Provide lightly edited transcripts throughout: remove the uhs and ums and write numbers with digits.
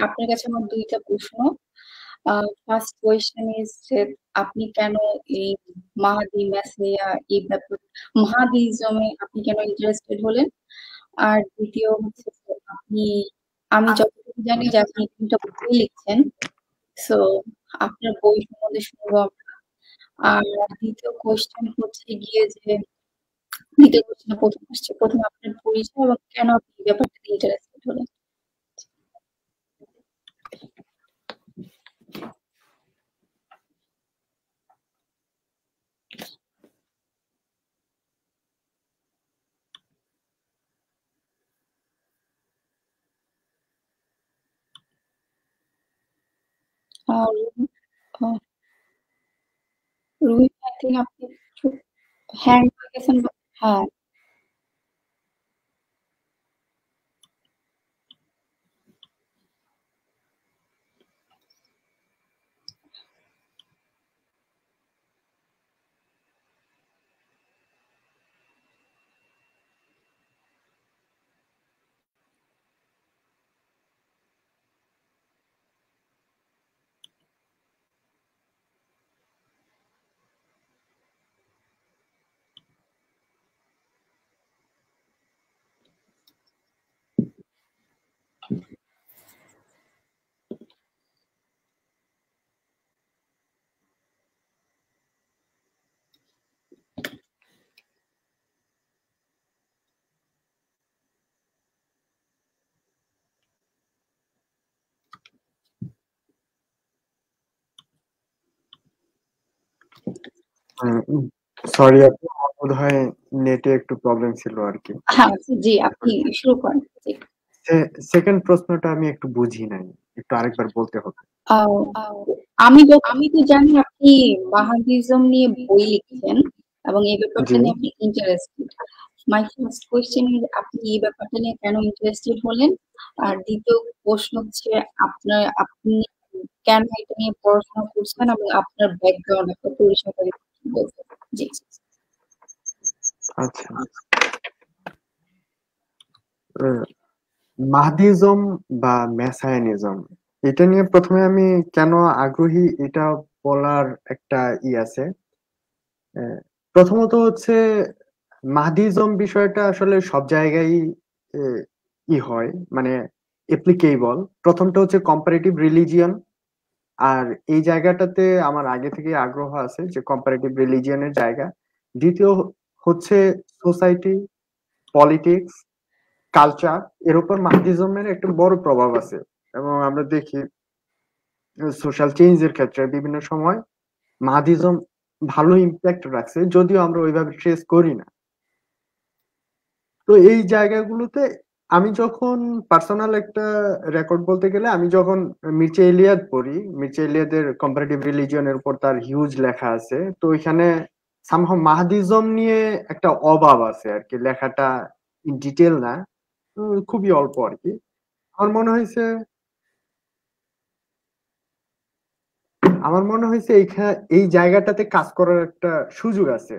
আপনার কাছে আমার ২ টা প্রশ্ন। ফার্স্ট কোয়েশ্চেন ইজ যে আপনি কেন এই মাহাদি, মেসিয়া এই ব্যাপার মাহাদিজমে আপনি কেন ইন্টারেস্টেড হলেন? আর দ্বিতীয় হচ্ছে যে আমি যতটুকু জানি যে আপনি ৩ টা বই লিখছেন। সো আপনার বই সম্বন্ধে শুনবো আমরা। আর দ্বিতীয় কোয়েশ্চেন হচ্ছে গিয়ে যে ২টা কোয়েশ্চেন ১ম আসছে। ১ম আপনার পরিচয় এবং কেন আপনি এই ব্যাপারটাতে ইন্টারেস্টেড হলেন? রুহি আ রুহি আই থিংক আপনি একটু হ্যাং হয়ে গেছেন বা হ্যাঁ। সরি আপু, আমার বোধহয় নেটে একটু প্রবলেম ছিল আরকি। হ্যাঁ, জি আপনি শুরু করেন। জি। সেকেন্ড প্রশ্নটা আমি একটু বুঝি নাই। একটু আরেকবার বলতে হবে। আও আমি যতটুকু জানি আপনি বাহাদিজম নিয়ে বই লিখছেন এবং এই ব্যাপারটা জি। নিয়ে আপনি interested. My first question is আপনি এই ব্যাপারটা নিয়ে কেন ইন্টারেস্টেড হলেন? আর দ্বিতীয় প্রশ্ন হচ্ছে আপনি কেন এটা নিয়ে পড়াশোনা করছেন এবং আপনার ব্যাকগ্রাউন্ড একটা পরিচয় করে বলতে। জি। আচ্ছা। মাহদিজম বা মেসায়ানিজম এটা নিয়ে প্রথমে আমি কেন আগ্রহী এটা বলার একটা আছে। আহ, প্রথমত হচ্ছে মাহদিজম বিষয়টা আসলে সব জায়গায় আহ, হয়, মানে অ্যাপ্লিকেবল। প্রথমটা হচ্ছে কম্পারেটিভ রিলিজিয়ন, আর এই জায়গাটাতে আমার আগে থেকে আগ্রহ আছে যে কম্পারেটিভ রিলিজিয়নের জায়গা। দ্বিতীয় হচ্ছে সোসাইটি, পলিটিক্স, কালচার, এর উপর মাহদিজমের একটা বড় প্রভাব আছে। এবং আমরা দেখি সোশ্যাল চেঞ্জের ক্ষেত্রে বিভিন্ন সময় মাহদিজম ভালো ইম্প্যাক্ট রাখছে, যদিও আমরা ওইভাবে ট্রেস করি না। তো এই জায়গাগুলোতে আমি যখন পার্সোনাল একটা রেকর্ড বলতে গেলে, আমি যখন মির্চা ইলিয়াদ পড়ি, মির্চা ইলিয়াদের কম্পারেটিভ রিলিজিয়নের উপর তার হিউজ লেখা আছে, তো ওইখানে সামহাও মাহদিজম নিয়ে একটা অভাব আছে আর কি, লেখাটা ইন ডিটেল না, খুবই অল্প আর কি। আমার মনে হয়েছে এই জায়গাটাতে কাজ করার একটা সুযোগ আছে।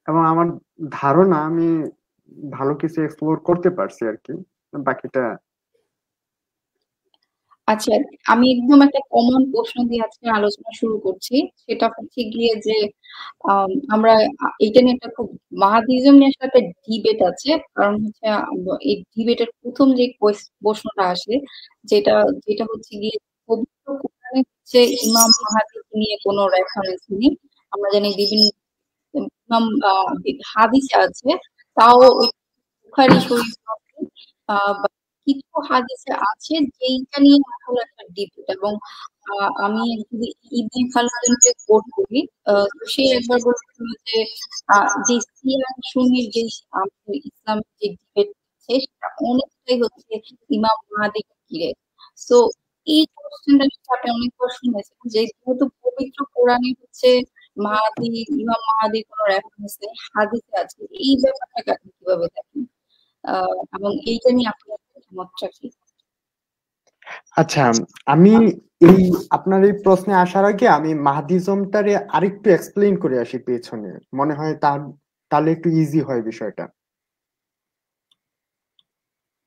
এবং আমার ধারণা আমি ভালো কিছু এক্সপ্লোর করতে পারছি আর কি। বাকিটা আচ্ছা, আমি একদম একটা কমন প্রশ্ন দিয়ে আজকে আলোচনা শুরু করছি। সেটা হচ্ছে গিয়ে যে আমরা এইটা নিয়ে একটা খুব মাহাদিজম নিয়ে আসলে একটা ডিবেট আছে। কারণ হচ্ছে এই ডিবেটের ১ম যে প্রশ্নটা আসে যেটা যেটা হচ্ছে গিয়ে পবিত্র কোরআনে হচ্ছে ইমাম মাহাদিকে নিয়ে কোনো রেফারেন্স নেই। আমরা জানি বিভিন্ন ইমাম হাদিসে আছে, তাও ওই বুখারী শরীফ বা কিছু হাদিসে আছে যেইটা নিয়ে আসলে একটা ডিবেট। এবং আমি যদি ইবনে খালদুনকে কোট করি, তো সে একবার বলেছিল যে যে শিয়া সুন্নির যে আমাদের ইসলামের যে ডিবেট আছে সেটা অনেকটাই হচ্ছে ইমাম মাহাদিকে ঘিরে। সো এই কোশ্চেনটা কিন্তু আপনি অনেকবার শুনেছেন যে যেহেতু পবিত্র কোরআনে হচ্ছে মাহাদি ইমাম মাহাদির কোনো রেফারেন্স নেই, হাদিসে আছে। এই ব্যাপারটাকে আপনি কিভাবে দেখেন? এবং এইটা নিয়ে আপনার মতটা কি? আচ্ছা, আমি এই আপনার এই প্রশ্নে আসার আগে আমি মাহদিজমটারে আরেকটু এক্সপ্লেইন করে আসি পেছনে, মনে হয় তাহলে একটু ইজি হয় বিষয়টা।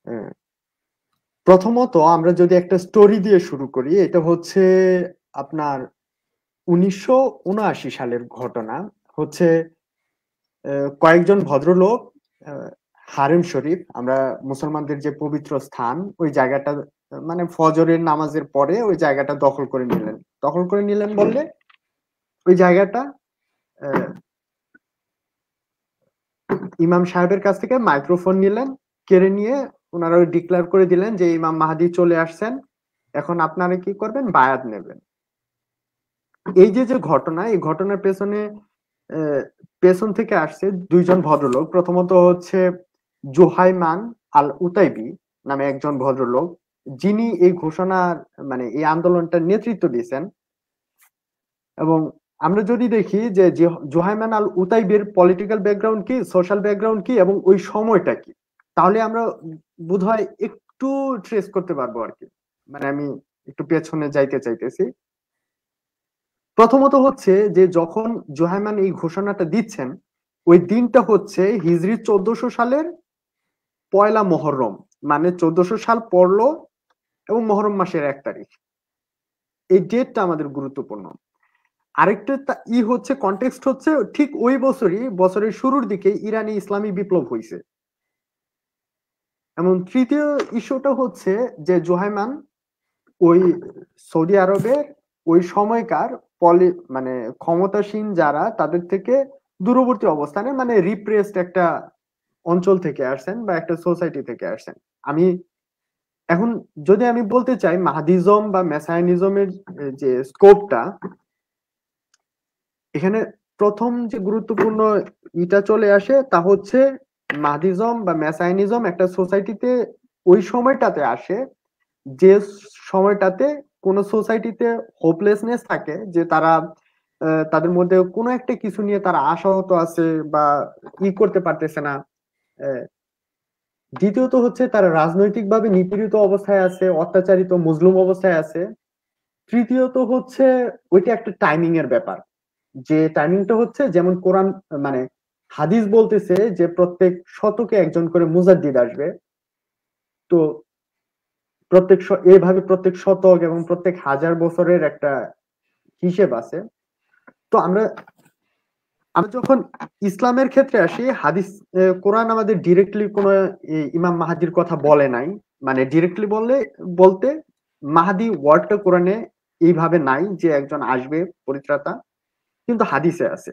আহ, প্রথমত আমরা যদি একটা স্টোরি দিয়ে শুরু করি, এটা হচ্ছে আপনার 1979 সালের ঘটনা। হচ্ছে কয়েকজন ভদ্রলোক আহ, হারেম শরীফ, আমরা মুসলমানদের যে পবিত্র স্থান, ওই জায়গাটা মানে ফজরের নামাজের পরে ওই জায়গাটা দখল করে নিলেন। দখল করে নিলেন বললে ওই জায়গাটা আহ, ইমাম সাহেবের কাছ থেকে মাইক্রোফোন নিলেন, কেড়ে নিয়ে ওনারা ডিক্লেয়ার করে দিলেন যে ইমাম মাহাদি চলে আসছেন, এখন আপনারা কি করবেন, বায়াত নেবেন। এই যে যে ঘটনা, এই ঘটনার পেছনে আহ, পেছন থেকে আসছে দুইজন ভদ্রলোক। প্রথমত হচ্ছে জোহাইমান আল উতাইবি নামে একজন ভদ্রলোক, যিনি এই ঘোষণার মানে এই আন্দোলনটার নেতৃত্ব দিয়েছেন। এবং আমরা যদি দেখি যে জোহাইমান আল উতাইবির পলিটিক্যাল ব্যাকগ্রাউন্ড কি, সোশ্যাল ব্যাকগ্রাউন্ড কি, এবং ওই সময়টা কি, তাহলে আমরা বোধহয় একটু ট্রেস করতে পারবো আর কি। মানে আমি একটু পেছনে যাইতে চাইতেছি। প্রথমত হচ্ছে যে যখন জোহাইমান এই ঘোষণাটা দিচ্ছেন, ওই দিনটা হচ্ছে হিজরি 1400 সালের পয়লা মহররম, মানে 1400 সাল পড়লো এবং মহরম মাসের 1 তারিখ। এই ডেটটা আমাদের গুরুত্বপূর্ণ। আরেকটা হচ্ছে কনটেক্সট হচ্ছে ঠিক ওই বছরই, বছরের শুরুর দিকে ইরানি ইসলামী বিপ্লব হয়েছে। এবং তৃতীয় ইস্যুটা হচ্ছে যে জোহাইমান ওই সৌদি আরবের ওই সময়কার মানে ক্ষমতাসীন যারা, তাদের থেকে দূরবর্তী অবস্থানে, মানে রিপ্রেসড একটা অঞ্চল থেকে আসছেন বা একটা সোসাইটি থেকে আসছেন। আমি এখন যদি আমি বলতে চাই মাহাদিজম বা মেসায়ানিজমের যে স্কোপটা, এখানে প্রথম যে গুরুত্বপূর্ণ ইটা চলে আসে তা হচ্ছে মাহাদিজম বা মেসায়ানিজম একটা সোসাইটিতে ওই সময়টাতে আসে যে সময়টাতে কোন সোসাইটিতে হোপলেসনেস থাকে, যে তারা তাদের মধ্যে কোনো একটা কিছু নিয়ে তারা আশাহত আছে বা করতে পারতেছে না। আহ, দ্বিতীয়ত হচ্ছে তারা রাজনৈতিকভাবে নিপীড়িত অবস্থায় আছে, অত্যাচারিত মজলুম অবস্থায় আছে। তৃতীয়ত হচ্ছে ওইটা একটা টাইমিং এর ব্যাপার, যে টাইমিংটা হচ্ছে যেমন কোরআন মানে হাদিস বলতেছে যে প্রত্যেক শতকে একজন করে মুজাদ্দিদ আসবে। তো এইভাবে প্রত্যেক শতক এবং প্রত্যেক হাজার বছরের একটা হিসেব আছে। তো আমরা আমরা যখন ইসলামের ক্ষেত্রে আসি, হাদিস কোরআন আমাদের ডিরেক্টলি কোনো ইমাম মাহাদির কথা বলে নাই। মানে ডিরেক্টলি বলতে মাহাদি ওয়ার্ডটা কোরআনে এইভাবে নাই যে একজন আসবে পরিত্রাতা, কিন্তু হাদিসে আছে।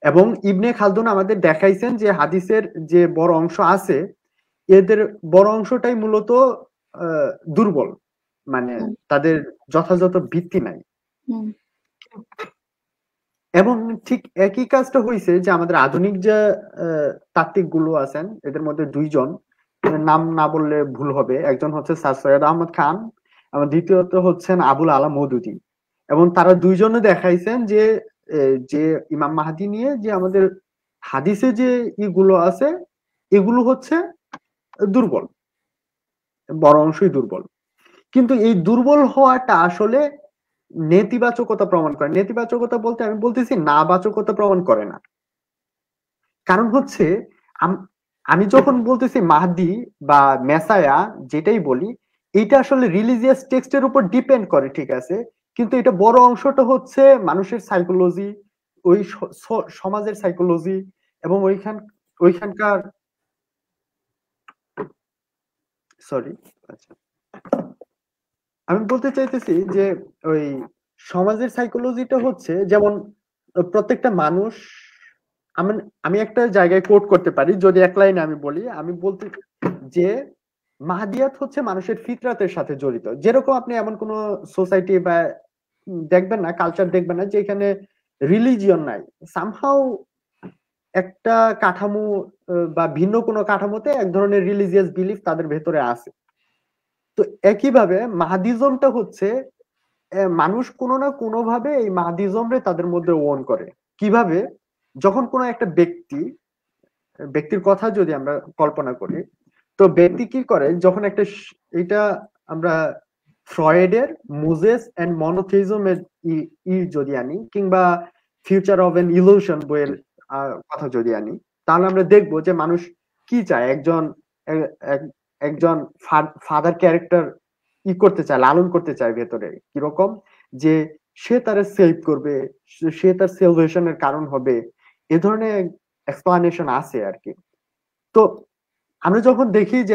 এবং ইবনে খালদুন আমাদের দেখাইছেন যে হাদিসের যে বড় অংশ আছে, এদের বড় অংশটাই মূলত দুর্বল, মানে হুম, তাদের যথাযথ ভিত্তি নাই। হুম, এবং ঠিক একই কাজটা হয়েছে যে আমাদের আধুনিক যে তাত্ত্বিক গুলো আছেন, এদের মধ্যে দুইজন নাম না বললে ভুল হবে, একজন হচ্ছে স্যার সৈয়দ আহমদ খান এবং দ্বিতীয়ত হচ্ছেন আবুল আলা মওদুদী। এবং তারা দুইজনে দেখাইছেন যে যে ইমাম মাহাদি নিয়ে যে আমাদের হাদিসে যে ইগুলো আছে, এগুলো হচ্ছে দুর্বল, বড় অংশই দুর্বল। কিন্তু এই দুর্বল হওয়াটা আসলে নেতিবাচকতা প্রমাণ করে। নেতিবাচকতা বলতে আমি বলতেছি না বাচকতা প্রমাণ করে না। কারণ হচ্ছে আমি যখন বলতেছি মাহদি বা মেসায়া যেটাই বলি, এটা আসলে রিলিজিয়াস টেক্সটের উপর ডিপেন্ড করে, ঠিক আছে, কিন্তু এটা বড় অংশটা হচ্ছে মানুষের সাইকোলজি, ওই সমাজের সাইকোলজি এবং ওইখানকার সরি, আচ্ছা, আমি বলতে চাইতেছি যে ওই সমাজের সাইকোলজিটা হচ্ছে যেমন প্রত্যেকটা মানুষ, আমি আমি একটা জায়গায় কোট করতে পারি, যদি এক লাইনে আমি বলি, আমি বলতে যে মাহাদিয়াত হচ্ছে মানুষের ফিতরাতের সাথে জড়িত। যেরকম আপনি এমন কোন সোসাইটি বা দেখবেন না, কালচার দেখবেন না যেখানে রিলিজিয়ন নাই, সামহাউ একটা কাঠামো বা ভিন্ন কোনো কাঠামোতে এক ধরনের রিলিজিয়াস বিলিফ তাদের ভেতরে আছে। তো একইভাবে মাহাদিজমটা হচ্ছে মানুষ কোনো না কোনো ভাবে এই মাহাদিজমরে তাদের মধ্যে ওন করে। কিভাবে? যখন কোনো একটা ব্যক্তির কথা যদি আমরা কল্পনা করি, তো ব্যক্তি কি করে, যখন একটা এটা আমরা ফ্রয়েডের মুজেস এন্ড মনোথিজমের যদি আনি, কিংবা ফিউচার অফ এন ইলিউশন বইয়ের কথা যদি আনি, তাহলে আমরা দেখবো যে মানুষ কি চায়, একজন ফাদার ক্যারেক্টার করতে চায়, লালন করতে চায় ভেতরে কিরকম, যে সে তার সেভ করবে, সে তার সেলভেশনের কারণ হবে, এ ধরনের এক্সপ্লানেশন আছে আর কি। তো আমরা যখন দেখি যে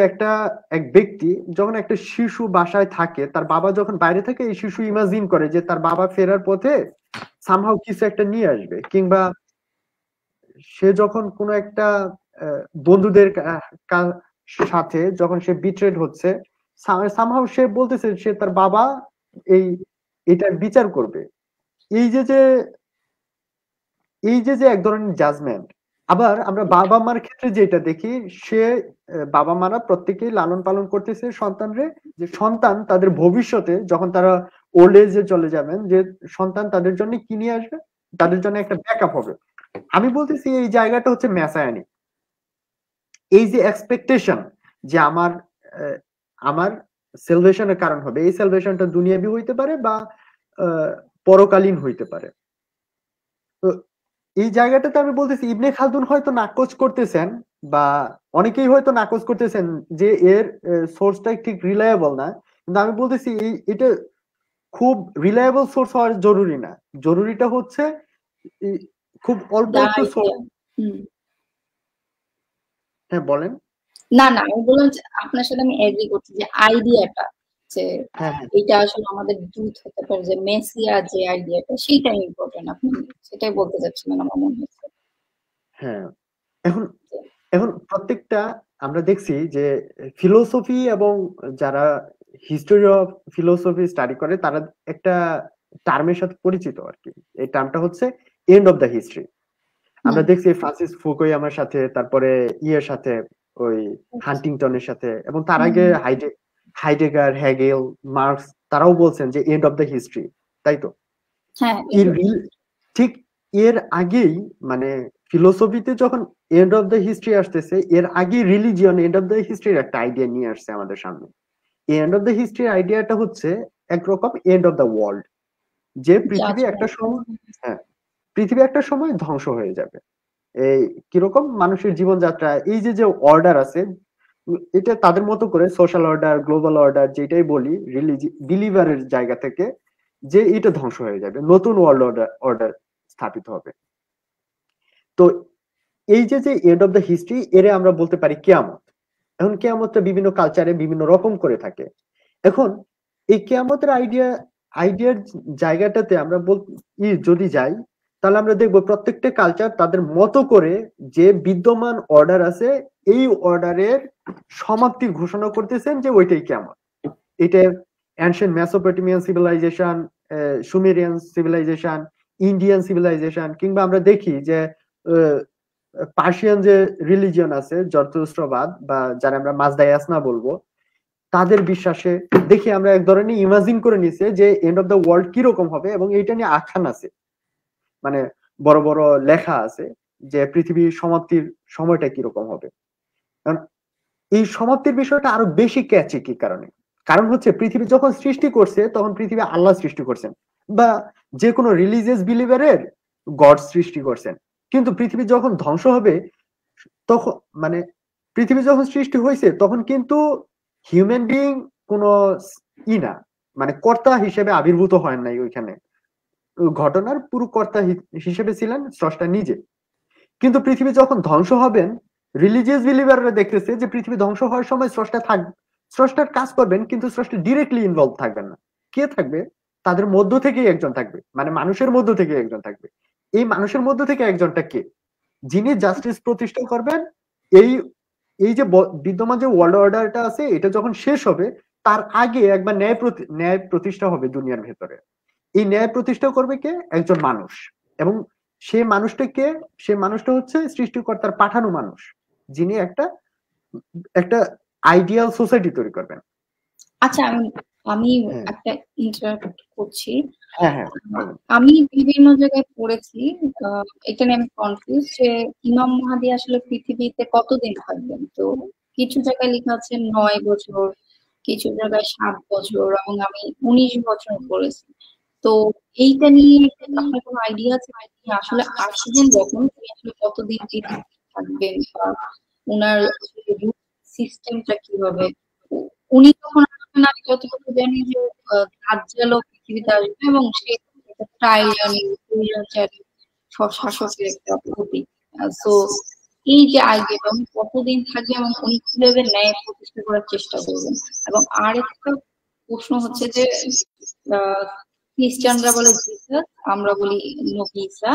এক ব্যক্তি যখন একটা শিশু বাসায় থাকে, তার বাবা যখন বাইরে থাকে, এই শিশু ইমাজিন করে যে তার বাবা ফেরার পথে সামহাও কিছু একটা নিয়ে আসবে, কিংবা সে যখন কোনো একটা বন্ধুদের সাথে যখন সে বিট্রেড হচ্ছে, সামহাও সে বলতেছে সে তার বাবা এই এটার বিচার করবে। এই যে যে এই যে যে এক ধরনের জাজমেন্ট। আবার আমরা বাবা মার ক্ষেত্রে যেটা দেখি, সে বাবা মারা প্রত্যেকেই লালন পালন করতেছে সন্তানরে, যে সন্তান তাদের ভবিষ্যতে যখন তারা ওল্ড এজে চলে যাবেন, যে সন্তান তাদের জন্য কি নিয়ে আসবে, তাদের জন্য একটা ব্যাকআপ হবে। আমি বলতেছি এই জায়গাটা হচ্ছে মেসায়ানি। এই যে এক্সপেকটেশন যে আমার সেলভেশনের কারণ হবে, এই সেলভেশনটা দুনিয়াবি হইতে পারে বা পরকালীন হইতে পারে। তো এই জায়গাটাতে আমি বলতেছি ইবনে খালদুন হয়তো নাকচ করতেছেন, বা অনেকেই হয়তো নাকচ করতেছেন যে এর সোর্সটা ঠিক রিলায়েবল না, কিন্তু আমি বলতেছি এটা খুব রিলায়েবল সোর্স হওয়ার জরুরি না। জরুরিটা হচ্ছে খুব অল্প একটু সোর্স। হ্যাঁ বলেন। না না, আমি বললাম যে আপনার সাথে আমি এগ্রি করছি যে আইডিয়াটা যে এটা আসলে আমাদের দূত হতে পারে, যে মেসিয়া যে আইডিয়াটা সেটাই ইম্পর্টেন্ট, আপনি সেটাই বলতে চাচ্ছিলেন আমার মনে হচ্ছে। হ্যাঁ, এখন এখন প্রত্যেকটা আমরা দেখছি যে ফিলোসফি এবং যারা হিস্টোরি অফ ফিলোসফি স্টাডি করে তারা একটা টার্মের সাথে পরিচিত আর কি। এই টার্মটা হচ্ছে এন্ড অফ দ্য হিস্ট্রি। আমরা দেখছি ফ্রান্সিস ফুকুয়ামার সাথে, তারপরে ইয়ের সাথে, ওই হান্টিংটনের সাথে, এবং তার আগে হাইডেগার, হেগেল, মার্কস, তারাও বলছেন যে এন্ড অফ দ্য হিস্ট্রি, তাই তো? ঠিক এর আগেই মানে ফিলোসফিতে যখন এন্ড অফ দ্য হিস্ট্রি আসতেছে, এর আগে রিলিজিয়ন এন্ড অফ দ্য হিস্ট্রির একটা আইডিয়া নিয়ে আসছে আমাদের সামনে। এন্ড অফ দ্য হিস্ট্রি আইডিয়াটা হচ্ছে একরকম এন্ড অফ দ্য ওয়ার্ল্ড, যে পৃথিবী একটা সময়, হ্যাঁ, পৃথিবী একটা সময় ধ্বংস হয়ে যাবে। এই কিরকম মানুষের জীবনযাত্রা, এই যে যে অর্ডার আছে, এটা তাদের মতো করে সোশ্যাল অর্ডার, গ্লোবাল অর্ডার যেটাই বলি, বিলিভারের জায়গা থেকে, যে এটা ধ্বংস হয়ে যাবে, নতুন ওয়ার্ল্ড অর্ডার স্থাপিত হবে। তো এই যে যে এন্ড অফ দ্য হিস্ট্রি, এর আমরা বলতে পারি কিয়ামত। এখন কিয়ামতটা বিভিন্ন কালচারে বিভিন্ন রকম করে থাকে। এখন এই কিয়ামতের আইডিয়ার জায়গাটাতে আমরা যদি যাই, তাহলে আমরা দেখবো প্রত্যেকটা কালচার তাদের মতো করে যে বিদ্যমান অর্ডার আছে, এই অর্ডারের সমাপ্তি ঘোষণা করতেছেন যে ওইটাই কিয়ামত। এটা ancient Mesopotamian civilization, Sumerian civilization, Indian civilization, কিংবা আমরা দেখি যে পার্সিয়ান যে রিলিজিয়ন আছে, জরথুস্ট্রবাদ, বা যারা আমরা মাজদায়াসনা বলবো, তাদের বিশ্বাসে দেখি আমরা এক ধরনের ইমাজিন করে নিছে যে এন্ড অফ দ্য ওয়ার্ল্ড কিরকম হবে, এবং এইটা নিয়ে আখ্যান আছে, মানে বড় বড় লেখা আছে যে পৃথিবীর সমাপ্তির সময়টা কিরকম হবে। কারণ এই সমাপ্তির বিষয়টা আরো বেশি ক্যাচি কি কারণে? কারণ হচ্ছে পৃথিবী যখন সৃষ্টি করছে তখন পৃথিবী আল্লাহ সৃষ্টি করছেন, বা যে কোনো রিলিজিয়াস বিলিভারের গড সৃষ্টি করছেন। কিন্তু পৃথিবী যখন ধ্বংস হবে, তখন মানে পৃথিবী যখন সৃষ্টি হয়েছে তখন কিন্তু হিউম্যান বিইং কোনো না, মানে কর্তা হিসেবে আবির্ভূত হয় নাই ওইখানে। ঘটনার পুরো কর্তা হিসেবে ছিলেন স্রষ্টা নিজে। কিন্তু পৃথিবী যখন ধ্বংস হবেন, রিলিজিয়াস বিলিভাররা দেখতেছে যে পৃথিবী ধ্বংস হওয়ার সময় স্রষ্টার কাজ করবেন, কিন্তু স্রষ্টা ডিরেক্টলি ইনভলভ থাকবেন না। কে থাকবে? তাদের মধ্য থেকেই একজন থাকবে, মানে মানুষের মধ্য থেকে একজন থাকবে। এই মানুষের মধ্য থেকে একজনটা কে? যিনি জাস্টিস প্রতিষ্ঠা করবেন। এই এই যে বিদ্যমান যে ওয়ার্ল্ড অর্ডারটা আছে, এটা যখন শেষ হবে তার আগে একবার ন্যায় প্রতিষ্ঠা হবে দুনিয়ার ভেতরে। এই ন্যায় প্রতিষ্ঠা করবে কে? একজন মানুষ। এবং সে মানুষটা হচ্ছে সৃষ্টিকর্তার পাঠানো মানুষ, যিনি একটা একটা আইডিয়াল সোসাইটি তৈরি করবেন। আচ্ছা, আমি একটা ইন্টারাপ্ট করছি। হ্যাঁ হ্যাঁ, আমি বিভিন্ন জায়গায় পড়েছি, এটা নিয়ে আমি কনফিউজ যে ইমাম মাহদী আসলে পৃথিবীতে কতদিন থাকবেন। তো কিছু জায়গায় লেখা আছে 9 বছর, কিছু জায়গায় 7 বছর, এবং আমি 19 বছর করেছি। তো এইটা নিয়ে আপনার কোনো আইডিয়া আছে আপনি আসলে আসবেন যখন তিনি আসলে কতদিন পৃথিবীতে থাকবেন, বা উনার আসলে রুট সিস্টেমটা কিভাবে? উনি যখন আসবেন আমি যতটুকু জানি যে দাজ্জালও পৃথিবীতে আসবে, এবং সে একটা টাইরানি স্বৈরাচারী শাসকের একটা প্রতীক। সো এই যে আইডিয়াটা উনি কতদিন থাকবে এবং উনি কিভাবে ন্যায় প্রতিষ্ঠা করার চেষ্টা করবেন। এবং আরেকটা প্রশ্ন হচ্ছে যে আহ খ্রিস্টানরা বলে জিসাস, আমরা বলি নবী ঈসা।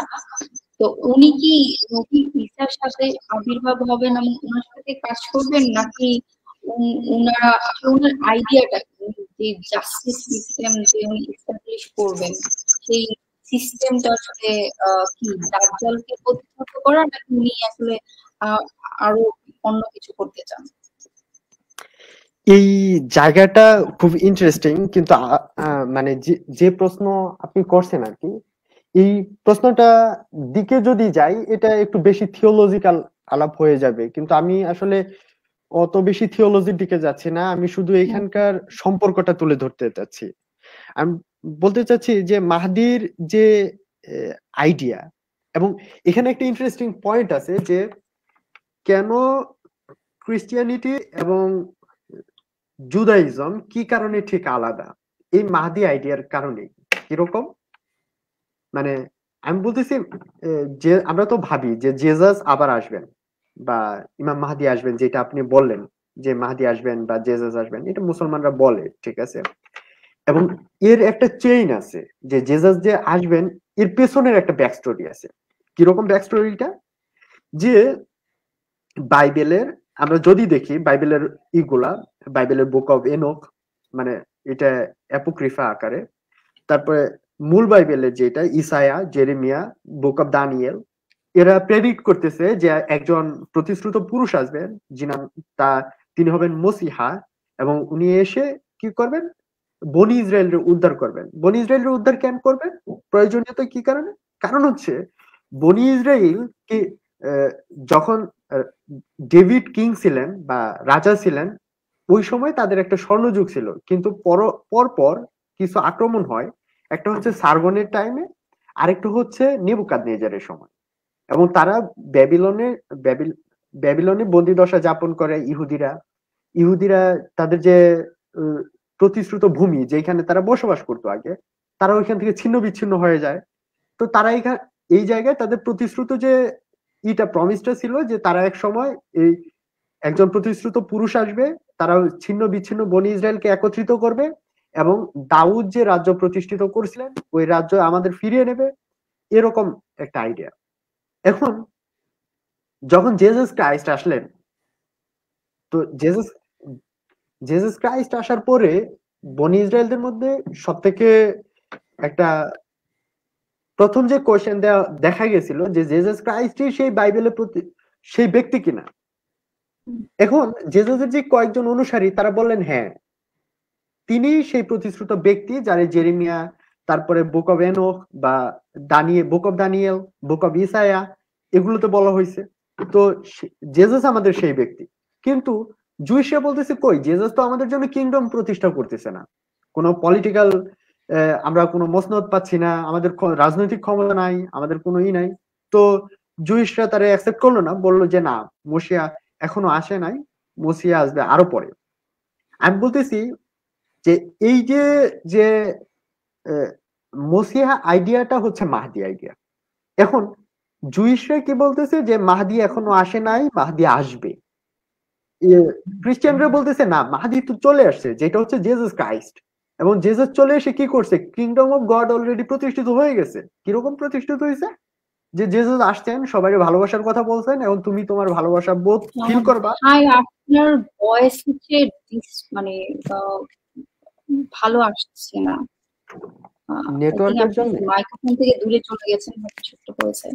তো উনি কি নবী ঈসার সাথে আবির্ভাব হবেন এবং ওনার সাথে কাজ করবেন, নাকি উনারা আসলে ওনার আইডিয়াটা যে জাস্টিস সিস্টেম যে উনি এস্টাবলিশ করবেন, সেই সিস্টেমটা আসলে কি দাজ্জালকে প্রতিহত করা, নাকি উনি আসলে আহ আরো অন্য কিছু করতে চান? এই জায়গাটা খুব ইন্টারেস্টিং, কিন্তু মানে যে প্রশ্ন আপনি করছেন আর কি, এই প্রশ্নটা দিকে যদি যাই এটা একটু বেশি থিওলজিক্যাল আলাপ হয়ে যাবে, কিন্তু আমি আসলে অত বেশি থিওলজির দিকে যাচ্ছি না, আমি শুধু এখানকার সম্পর্কটা তুলে ধরতে চাচ্ছি। আমি বলতে চাচ্ছি যে মাহদির যে আইডিয়া, এবং এখানে একটা ইন্টারেস্টিং পয়েন্ট আছে যে কেন ক্রিশ্চিয়ানিটি এবং জুদাইজম কি কারণে ঠিক আলাদা, এই মাহদি আইডিয়ার কারণে। কিরকম মানে আমি বলতেছি, যে আমরা তো ভাবি যে জেসাস আবার আসবেন বা ইমাম মাহদি আসবেন, যেটা আপনি বললেন যে মাহদি আসবেন বা জেসাস আসবেন, এটা মুসলমানরা বলে, ঠিক আছে। এবং এর একটা চেইন আছে যে জেসাস যে আসবেন এর পেছনের একটা ব্যাক স্টোরি আছে। কিরকম ব্যাক স্টোরিটা, যে বাইবেলের আমরা যদি দেখি বাইবেলের ইগুলা, বাইবেলের বুক অফ এনোক, মানে এটা অ্যাপোক্রিফা আকারে, তারপরে মূল বাইবেলের যেটা ইসায়া, জেরেমিয়া, বুক অফ দানিয়েল, এরা প্রেডিক্ট করতেছে যে একজন প্রতিশ্রুত পুরুষ আসবেন, যিনি তা তিনি হবেন মসিহা, এবং উনি এসে কি করবেন, বনি ইসরায়েলের উদ্ধার করবেন। বনি ইসরায়েলের উদ্ধার কেন করবেন, প্রয়োজনীয়তা কি কারণে? কারণ হচ্ছে বনি ইসরায়েল কি যখন ডেভিড কিং ছিলেন বা রাজা ছিলেন, ওই সময় তাদের একটা স্বর্ণযুগ ছিল, কিন্তু পর পর কিছু আক্রমণ হয়। একটা হচ্ছে সার্গনের টাইমে, আরেকটা হচ্ছে নেবুকাদনেজারের সময়, এবং তারা ব্যাবিলনে ব্যাবিলনে বন্দি দশা যাপন করে ইহুদিরা। ইহুদিরা তাদের যে প্রতিশ্রুত ভূমি যেখানে তারা বসবাস করতো আগে, তারা ওইখান থেকে ছিন্ন বিচ্ছিন্ন হয়ে যায়। তো তারা এই জায়গায় তাদের প্রতিশ্রুত যে প্রমিসটা ছিল যে তারা এক সময় এই একজন প্রতিশ্রুত পুরুষ আসবে, তারা ছিন্ন বিচ্ছিন্ন বনি ইসরায়েলকে একত্রিত করবে, এবং দাউদ যে রাজ্য প্রতিষ্ঠিত করছিলেন ওই রাজ্য আমাদের ফিরিয়ে নেবে, এরকম একটা আইডিয়া। এখন যখন জেসাস ক্রাইস্ট আসলেন, তো জেসাস জেসাস ক্রাইস্ট আসার পরে বনি ইসরায়েলদের মধ্যে সব থেকে একটা প্রথম যে কোয়েশ্চেন দেখা গেছিল যে জেসাস ক্রাইস্টই সেই বাইবেলের প্রতি সেই ব্যক্তি কিনা। এখন জেসাসের যে কয়েকজন অনুসারী তারা বললেন হ্যাঁ, তিনি সেই প্রতিশ্রুত ব্যক্তি, যারা জেরেমিয়া, তারপরে বুক অফ এনোক বা book of Daniel, book of Isaiah, এগুলোতে বলা হয়েছে। তো জেসাস আমাদের সেই ব্যক্তি। কিন্তু জুইশরা বলতেছে কই, জেসাস তো আমাদের জন্য কিংডম প্রতিষ্ঠা করতেছে না, কোনো পলিটিক্যাল আমরা কোনো মসনদ পাচ্ছি না, আমাদের রাজনৈতিক ক্ষমতা নাই, আমাদের কোনো নাই। তো জুইশরা তারা অ্যাকসেপ্ট করলো না, বললো যে না, মসিয়া এখনো আসে নাই, মসিয়া আসবে আরো পরে। আমি বলতেছি যে এই যে যে মসিহা আইডিয়াটা হচ্ছে মাহদি আইডিয়া। এখন জুইশরা কি বলতেছে যে মাহদি এখনো আসে নাই, মাহদি আসবে। খ্রিস্টানরা বলতেছে না, মাহদি তো চলে আসছে, যেটা হচ্ছে জেসাস ক্রাইস্ট। এবং জেসাস চলে এসে কি করছে, কিংডম অফ গড অলরেডি প্রতিষ্ঠিত হয়ে গেছে। কিরকম প্রতিষ্ঠিত হয়েছে, যে জেসাস আসছেন, সবাই ভালোবাসার কথা বলছেন, এবং তুমি তোমার ভালোবাসা বোধ ফিল করবা। হাই, আপনার ভয়েস হচ্ছে মানে ভালো আসছে না। নেটওয়ার্কের জন্য। মাইক্রোফোন থেকে দূরে চলে গেছেন, হয়তো ছোট্ট করেছে।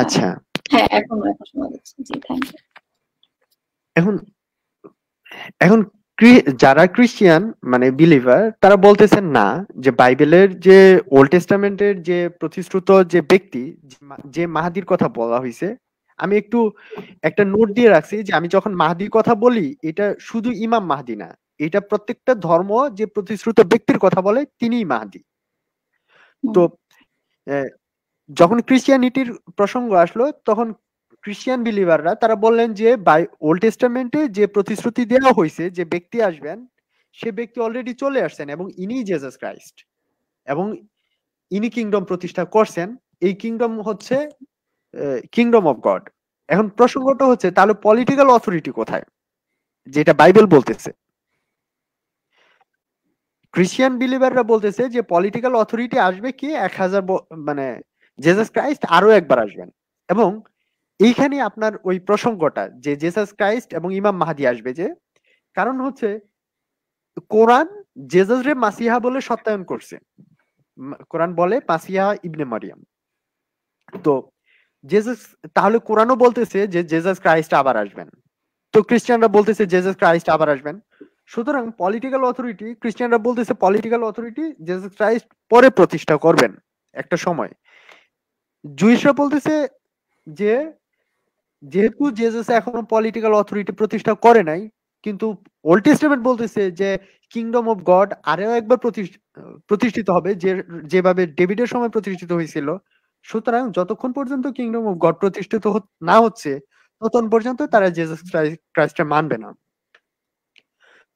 আচ্ছা, হ্যাঁ, এখন শোনা যাচ্ছে। জি, থ্যাংক ইউ। এখন এখন যারা ক্রিশ্চিয়ান মানে বিলিভার, তারা বলতেছেন না যে বাইবেলের যে ওল্ড টেস্টামেন্টের যে প্রতিশ্রুত যে ব্যক্তি, যে মাহাদির কথা বলা হয়েছে, আমি একটু একটা নোট দিয়ে রাখছি যে আমি যখন মাহদির কথা বলি এটা শুধু ইমাম মাহদি না, এটা প্রত্যেকটা ধর্ম যে প্রতিশ্রুত ব্যক্তির কথা বলে তিনিই মাহদি। হুম, তো যখন ক্রিশ্চিয়ানিটির প্রসঙ্গ আসলো তখন ক্রিশ্চিয়ান বিলিভাররা তারা বললেন যে বাই ওল্ড টেস্টামেন্টে যে প্রতিশ্রুতি দেওয়া হয়েছে যে ব্যক্তি আসবেন সে ব্যক্তি অলরেডি চলে আসছেন এবং ইনি জেসাস ক্রাইস্ট এবং ইনি কিংডম প্রতিষ্ঠা করছেন। এই কিংডম হচ্ছে কিংডম অফ গড। এখন প্রসঙ্গটা হচ্ছে তাহলে পলিটিক্যাল অথরিটি কোথায়, যেটা বাইবেল বলতেছে। ক্রিশ্চিয়ান বিলিভাররা বলতেছে যে পলিটিক্যাল অথরিটি আসবে কি 1000 মানে জেসাস ক্রাইস্ট আরো একবার আসবেন। এবং এইখানে আপনার ওই প্রসঙ্গটা যে জেসাস ক্রাইস্ট এবং ইমাম মাহদি আসবে, যে কারণ হচ্ছে কোরআন জেসাস রে মাসিহা বলে সত্যায়ন করছে। কোরআন বলে মাসিহা ইবনে মারিয়াম। তো জেসাস, তাহলে কোরআনও বলতেছে যে জেসাস ক্রাইস্ট আবার আসবেন, তো ক্রিশ্চিয়ানরা বলতেছে জেসাস ক্রাইস্ট আবার আসবেন। সুতরাং পলিটিক্যাল অথরিটি, ক্রিশ্চিয়ানরা বলতেছে পলিটিক্যাল অথরিটি জেসাস ক্রাইস্ট পরে প্রতিষ্ঠা করবেন একটা সময়। জুইশরা বলতেছে যে যেহেতু জেসাস এখনো পলিটিক্যাল অথরিটি প্রতিষ্ঠা করে নাই, কিন্তু ওল্ড টেস্টামেন্ট বলতেছে যে কিংডম অফ গড আরো একবার প্রতিষ্ঠিত হবে, যে যেভাবে ডেভিডের সময় প্রতিষ্ঠিত হয়েছিল। সুতরাং যতক্ষণ পর্যন্ত কিংডম অফ গড প্রতিষ্ঠিত না হচ্ছে ততক্ষণ পর্যন্ত তারা জেসাস ক্রাইস্টকে মানবে না।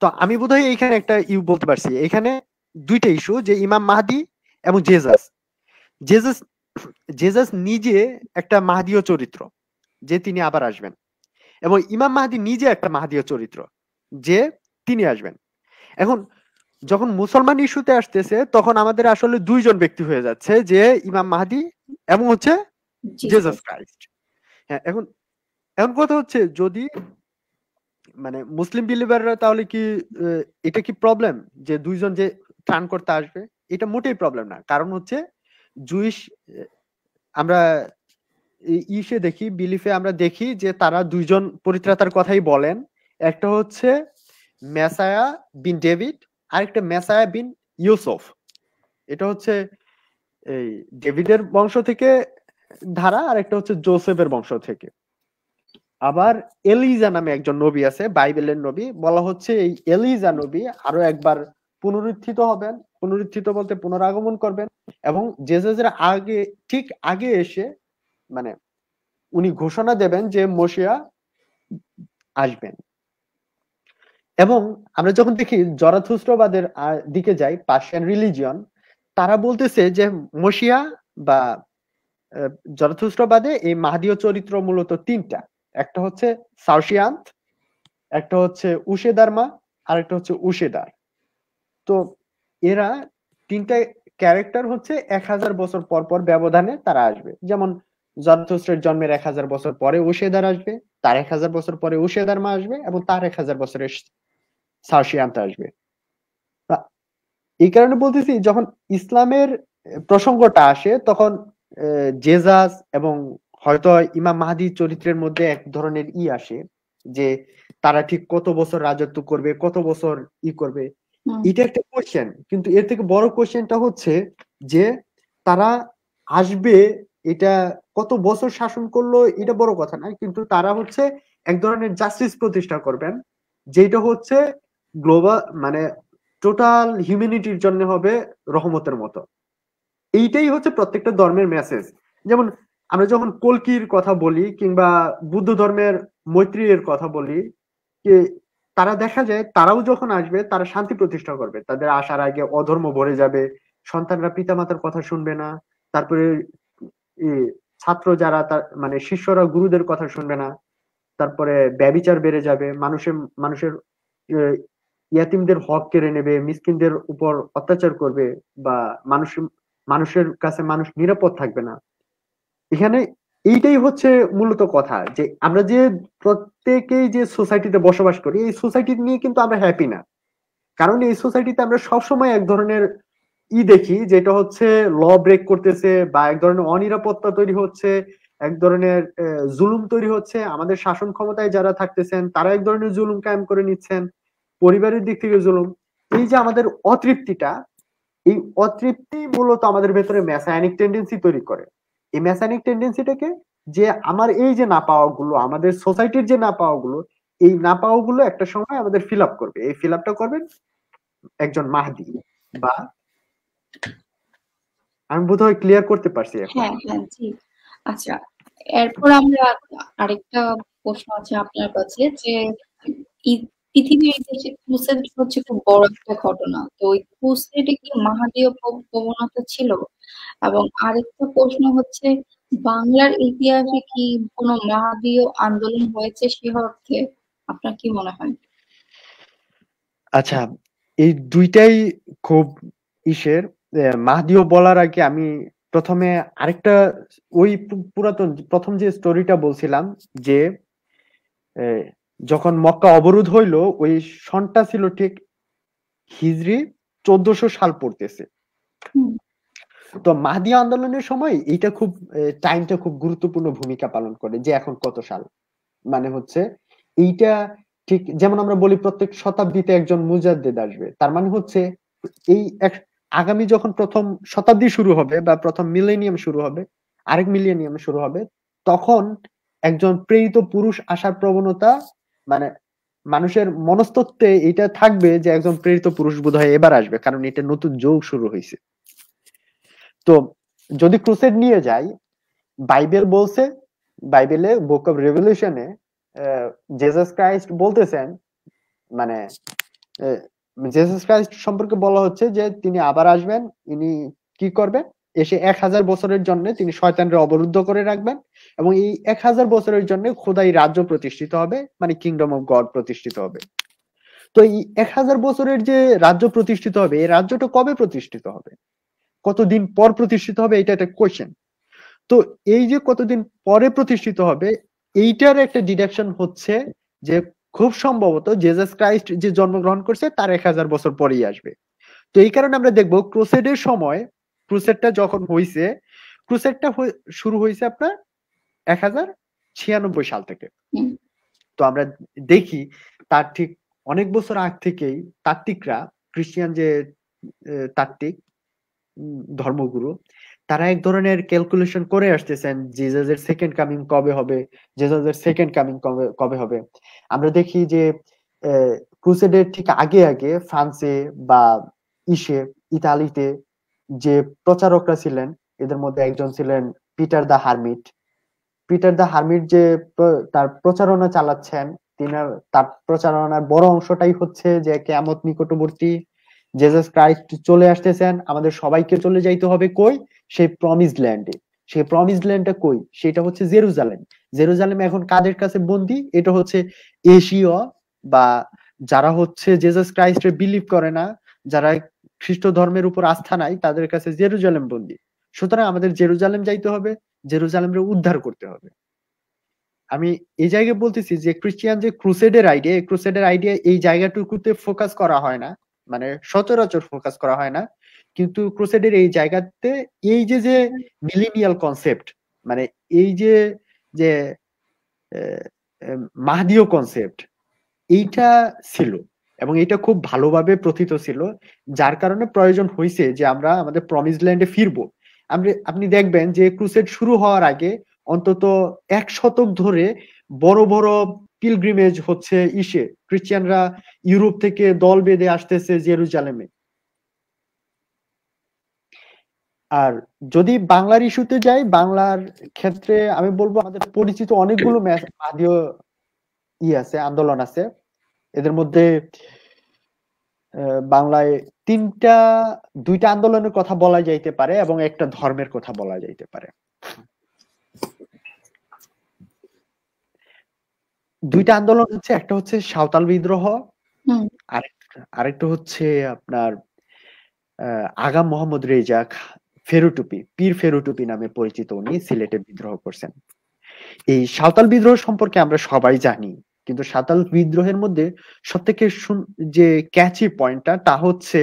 তো আমি বোধহয় এইখানে একটা বলতে পারছি, এখানে দুইটা ইস্যু, যে ইমাম মাহদি এবং জেসাস। জেসাস জেসাস নিজে একটা মাহদীয় চরিত্র যে তিনি আবার আসবেন, এবং ইমাম মাহদি নিজে একটা মাহদীয় চরিত্র যে তিনি আসবেন। এখন যখন মুসলমান ইস্যুতে আসতেছে তখন আমাদের আসলে দুইজন ব্যক্তি হয়ে যাচ্ছে, যে ইমাম মাহদি এবং হচ্ছে জেসাস ক্রাইস্ট। হ্যাঁ, এখন এখন কথা হচ্ছে যদি মানে মুসলিম বিলিভাররা তাহলে কি এটা কি প্রবলেম যে দুইজন যে ত্রাণ করতে আসবে? এটা মোটেই প্রবলেম না। কারণ হচ্ছে জুইশ আমরা ইসে দেখি, বিলিফে আমরা দেখি যে তারা দুইজন পরিত্রাতার কথাই বলেন। একটা হচ্ছে মেসায়া বিন ডেভিড, আরেকটা মেসায়া বিন ইউসুফ। এটা হচ্ছে এই ডেভিডের বংশ থেকে ধারা, আর একটা হচ্ছে জোসেফের বংশ থেকে। আবার এলিজা নামে একজন নবী আছে, বাইবেলের নবী। বলা হচ্ছে এই এলিজা নবী আরো একবার পুনরুত্থিত হবেন, পুনরুত্থিত বলতে পুনরাগমন করবেন, এবং জেসাসের আগে ঠিক আগে এসে মানে উনি ঘোষণা দেবেন যে মসিয়া আসবেন। এবং আমরা যখন দেখি জরাথুস্ত্রবাদের দিকে যাই, পার্সিয়ান রিলিজিয়ন, তারা বলতেছে যে মসিয়া বা জরাথুস্ত্রবাদে এই মাহদীয় চরিত্র মূলত তিনটা। একটা হচ্ছে সার্সিয়ান্ত, একটা হচ্ছে উশেদারমা, আর একটা হচ্ছে উশেদার। তো এরা তিনটা ক্যারেক্টার হচ্ছে 1000 বছর পর পর ব্যবধানে তারা আসবে। যেমন জরথুস্ট্রের জন্মের 1000 বছর পরে উশেদার আসবে, তার 1000 বছর পরে উশেদারমা আসবে, এবং তার 1000 বছরে সার্সিয়ান্ত আসবে। এই কারণে বলতেছি যখন ইসলামের প্রসঙ্গটা আসে তখন জেসাস এবং হয়তো ইমাম মাহদী চরিত্রের মধ্যে এক ধরনের আসে যে তারা ঠিক কত বছর রাজত্ব করবে, কত বছর করবে, এটা একটা কোশ্চেন। কিন্তু এর থেকে বড় কোশ্চেনটা হচ্ছে যে তারা আসবে, এটা কত বছর শাসন করলো এটা বড় কথা না, কিন্তু তারা হচ্ছে এক ধরনের জাস্টিস প্রতিষ্ঠা করবেন, যেটা হচ্ছে গ্লোবাল মানে টোটাল হিউম্যানিটির জন্য হবে রহমতের মতো। এইটাই হচ্ছে প্রত্যেকটা ধর্মের মেসেজ। যেমন আমরা যখন কল্কির কথা বলি কিংবা বুদ্ধ ধর্মের মৈত্রীর কথা বলি, তারা দেখা যায় তারাও যখন আসবে তারা শান্তি প্রতিষ্ঠা করবে। তাদের আসার আগে অধর্ম ভরে যাবে, সন্তানরা পিতামাতার কথা শুনবে না, তারপরে ছাত্র যারা তার মানে শিষ্যরা গুরুদের কথা শুনবে না, তারপরে ব্যভিচার বেড়ে যাবে, মানুষের মানুষের ইয়াতিমদের হক কেড়ে নেবে, মিসকিনদের উপর অত্যাচার করবে, বা মানুষের কাছে মানুষ নিরাপদ থাকবে না। এখানে এইটাই হচ্ছে মূলত কথা, যে আমরা যে প্রত্যেকেই যে সোসাইটিতে বসবাস করি এই সোসাইটি নিয়ে কিন্তু আমরা হ্যাপি না। কারণ এই সোসাইটিতে আমরা সবসময় এক ধরনের দেখি, যেটা হচ্ছে ল ব্রেক করতেছে, বা এক ধরনের অনিরাপত্তা তৈরি হচ্ছে, এক ধরনের জুলুম তৈরি হচ্ছে। আমাদের শাসন ক্ষমতায় যারা থাকতেছেন তারা এক ধরনের জুলুম কায়েম করে নিচ্ছেন, পরিবারের দিক থেকে জুলুম। এই যে আমাদের অতৃপ্তিটা, এই অতৃপ্তি মূলত আমাদের ভেতরে মেসায়ানিক টেন্ডেন্সি তৈরি করে। এই মেসায়ানিক টেন্ডেন্সিটাকে যে আমার এই যে না পাওয়াগুলো, আমাদের সোসাইটির যে না পাওয়াগুলো, এই না পাওয়াগুলো একটা সময় আমাদের ফিল আপ করবে। এই ফিল আপটা করবেন একজন মাহদি। বা আমি বোধহয় ক্লিয়ার করতে পারছি এখন। হ্যাঁ, হ্যাঁ, জি। আচ্ছা, এরপর আমরা আরেকটা প্রশ্ন আছে আপনার কাছে যে পৃথিবীর ইতিহাসে ক্রুসেড হচ্ছে খুব বড় একটা ঘটনা। তো ওই ক্রুসেডে কি মাহাদীয় প্রবণতা ছিল? এবং আরেকটা প্রশ্ন হচ্ছে বাংলার ইতিহাসে কি কোনো মাহাদীয় আন্দোলন হয়েছে সে অর্থে? আপনার কি মনে হয়? আচ্ছা, এই দুইটাই খুব ইসের মাহদীয় বলার আগে আমি প্রথমে আরেকটা ওই পুরাতন প্রথম যে স্টোরিটা বলছিলাম যে আহ, যখন মক্কা অবরোধ হইলো, ওই সনটা ছিল ঠিক হিজরি 1400 সাল পড়তেছে। হুম, তো মাহদী আন্দোলনের সময় এইটা খুব টাইমটা খুব গুরুত্বপূর্ণ ভূমিকা পালন করে যে এখন কত সাল। মানে হচ্ছে এইটা ঠিক যেমন আমরা বলি প্রত্যেক শতাব্দীতে একজন মুজাদ্দিদ আসবে, তার মানে হচ্ছে এই আগামী যখন প্রথম শতাব্দী শুরু হবে বা প্রথম মিলেনিয়াম শুরু হবে, আরেক মিলেনিয়াম শুরু হবে, তখন একজন প্রেরিত পুরুষ আসার প্রবণতা, মানে মানুষের মনস্তত্ত্বে এটা থাকবে যে একজন প্রেরিত পুরুষ বোধহয় এবার আসবে, কারণ এটা নতুন যুগ শুরু হয়েছে। তো যদি ক্রুসেড নিয়ে যাই, বাইবেল বলছে, বাইবেলে বুক অফ রেভলিউশনে জেসাস ক্রাইস্ট বলতেছেন, মানে জেসাস ক্রাইস্ট সম্পর্কে বলা হচ্ছে যে তিনি আবার আসবেন। ইনি কি করবেন? এসে 1000 বছরের জন্য তিনি শয়তানকে অবরুদ্ধ করে রাখবেন, এবং এই 1000 বছরের জন্য খোদাই রাজ্য প্রতিষ্ঠিত হবে, মানে কিংডম অফ গড প্রতিষ্ঠিত হবে। তো এই 1000 বছরের যে রাজ্য প্রতিষ্ঠিত হবে, এই রাজ্যটা কবে প্রতিষ্ঠিত হবে, কতদিন পর প্রতিষ্ঠিত হবে, এটা একটা কোয়েশ্চেন। তো এই যে কতদিন পরে প্রতিষ্ঠিত হবে, এইটার একটা ডিডাকশন হচ্ছে যে খুব সম্ভবত জেসাস ক্রাইস্ট যে জন্মগ্রহণ করছে তার 1000 বছর পরেই আসবে। তো এই কারণে আমরা দেখবো ক্রুসেডের সময়, ক্রুসেডটা যখন হয়েছে, ক্রুসেডটা শুরু হয়েছে আপনার 1096 সাল থেকে। হুম, তো আমরা দেখি তার ঠিক অনেক বছর আগ থেকেই তাত্ত্বিকরা, খ্রিস্টিয়ান যে তাত্ত্বিক ধর্মগুরু, তারা এক ধরনের ক্যালকুলেশন করে আসতেছেন জিজাসের সেকেন্ড কামিং কবে হবে, জিজাসের সেকেন্ড কামিং কবে কবে হবে। আমরা দেখি যে ক্রুসেডের ঠিক আগে আগে ফ্রান্সে বা ইতালিতে যে প্রচারকরা ছিলেন, এদের মধ্যে একজন ছিলেন পিটার দা হারমিট। পিটার দা হারমিট যে তার প্রচারণা চালাচ্ছেন, তার প্রচারণার বড় অংশটাই হচ্ছে যে কিয়ামত নিকটবর্তী, জেসাস ক্রাইস্ট চলে আসতেছেন, আমাদের সবাইকে চলে যাইতে হবে কই? সেই প্রমিসড ল্যান্ডে। সেই প্রমিসড ল্যান্ডটা কই? সেটা হচ্ছে জেরুজালেম। জেরুজালেম এখন কাদের কাছে বন্দী? এটা হচ্ছে এশীয় বা যারা হচ্ছে জেসাস ক্রাইস্টে বিলিভ করে না, যারা খ্রিস্ট ধর্মের উপর আস্থা নাই, তাদের কাছে জেরুজালেম বন্দী। সুতরাং আমাদের জেরুজালেম যাইতে হবে, জেরুজালেমকে উদ্ধার করতে হবে। আমি এই জায়গায় বলতেছি যে খ্রিস্টিয়ান যে ক্রুসেডের আইডিয়া এই জায়গাটুকুতে ফোকাস করা হয় না, মানে সচরাচর ফোকাস করা হয় না। কিন্তু ক্রুসেডের এই জায়গাতে এই যে যে মিলেনিয়াল কনসেপ্ট, মানে এই যে যে মাহদীয় কনসেপ্ট, এইটা ছিল, এবং এটা খুব ভালোভাবে প্রথিত ছিল, যার কারণে প্রয়োজন হয়েছে যে আমরা আমাদের প্রমিসড ল্যান্ডে ফিরবো। আপনি দেখবেন যে ক্রুসেড শুরু হওয়ার আগে অন্তত 1 শতক ধরে বড় বড় পিলগ্রিমেজ হচ্ছে খ্রিস্টিয়ানরা ইউরোপ থেকে দল বেঁধে আসতেছে জেরুজালেমে। আর যদি বাংলার ইস্যুতে যাই, বাংলার ক্ষেত্রে আমি বলবো আমাদের পরিচিত অনেকগুলো মাহদীয় আছে, আন্দোলন আছে। এদের মধ্যে বাংলায় দুইটা আন্দোলনের কথা বলা যাইতে পারে এবং একটা ধর্মের কথা বলা যাইতে পারে। দুইটা আন্দোলন হচ্ছে, একটা হচ্ছে সাঁওতাল বিদ্রোহ, আরেকটা হচ্ছে আপনার আগাম মোহাম্মদ রেজা পীর ফেরুটুপি নামে পরিচিত, উনি সিলেটে বিদ্রোহ করছেন। এই সাঁওতাল বিদ্রোহ সম্পর্কে আমরা সবাই জানি, কিন্তু সাঁওতাল বিদ্রোহের মধ্যে সব থেকে যে ক্যাচি পয়েন্টটা, তা হচ্ছে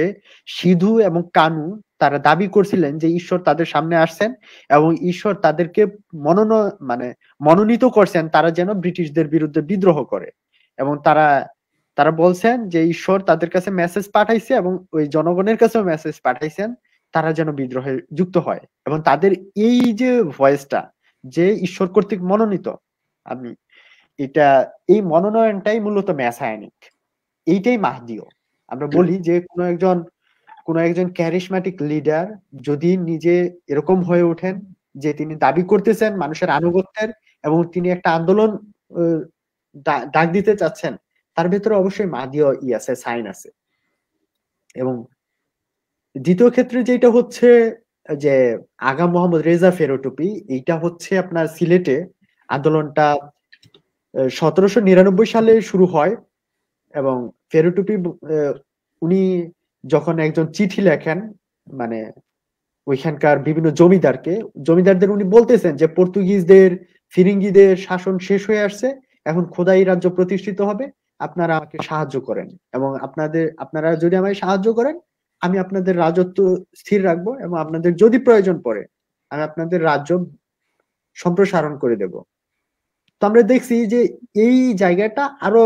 সিধু এবং কানু তারা দাবি করছিলেন যে ঈশ্বর তাদের সামনে আসছেন এবং ঈশ্বর তাদেরকে মনোনীত করছেন তারা যেন ব্রিটিশদের বিরুদ্ধে বিদ্রোহ করে, এবং তারা বলছেন যে ঈশ্বর তাদের কাছে মেসেজ পাঠাইছে এবং ওই জনগণের কাছেও মেসেজ পাঠাইছেন তারা যেন বিদ্রোহে যুক্ত হয়। এবং তাদের এই যে ভয়েসটা, যে ঈশ্বর কর্তৃক মনোনীত, আমি এটা এই মনোনয়নটাই মূলত মেসায়ানিক, এইটাই মাহদীয়। আমরা বলি যে কোন একজন ক্যারিসম্যাটিক লিডার যদি নিজে এরকম হয়ে ওঠেন যে তিনি দাবি করতেছেন মানুষের আনুগত্যের এবং তিনি একটা আন্দোলন ডাক দিতে চাচ্ছেন, তার ভেতরে অবশ্যই মাহদীয় আছে, সাইন আছে। এবং দ্বিতীয় ক্ষেত্রে যেটা হচ্ছে যে আগা মোহাম্মদ রেজা ফেরোটুপি, এইটা হচ্ছে আপনার সিলেটে আন্দোলনটা 1799 সালে শুরু হয় এবং ফেরোটুপি উনি যখন একজন চিঠি লেখেন মানে ওইখানকার বিভিন্ন জমিদারদের উনি বলতেছেন যে পর্তুগিজদের ফিরিঙ্গিদের শাসন শেষ হয়ে আসছে, এখন খোদাই রাজ্য প্রতিষ্ঠিত হবে, আপনারা আমাকে সাহায্য করেন এবং আপনারা যদি আমায় সাহায্য করেন আমি আপনাদের রাজত্ব স্থির রাখবো এবং আপনাদের যদি প্রয়োজন পড়ে আমি আপনাদের রাজ্য সম্প্রসারণ করে দেব। তো আমরা দেখছি যে এই জায়গাটা আরো,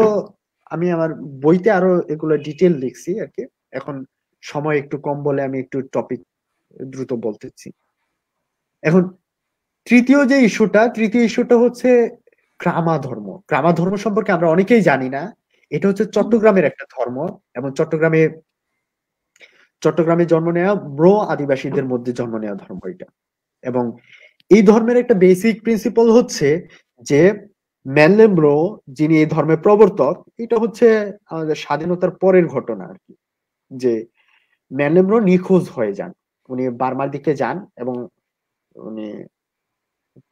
আমি আমার বইতে আরো এগুলো ডিটেল লিখছি আর কি, এখন সময় একটু কম বলে আমি একটু টপিক দ্রুত বলতেছি। এখন তৃতীয় ইস্যুটা হচ্ছে গ্রামা ধর্ম সম্পর্কে আমরা অনেকেই জানি না। এটা হচ্ছে চট্টগ্রামের একটা ধর্ম এবং চট্টগ্রামে জন্ম নেওয়া ব্রো আদিবাসীদের মধ্যে জন্ম নেওয়া ধর্ম এটা। এবং এই ধর্মের একটা বেসিক প্রিন্সিপাল হচ্ছে যে ম্যানলে ব্রো যিনি এই ধর্মের প্রবর্তক, এটা হচ্ছে আমাদের স্বাধীনতার পরের ঘটনা আর কি, যে ম্যানলে ব্রো নিখোঁজ হয়ে যান, উনি বার্মার দিকে যান এবং উনি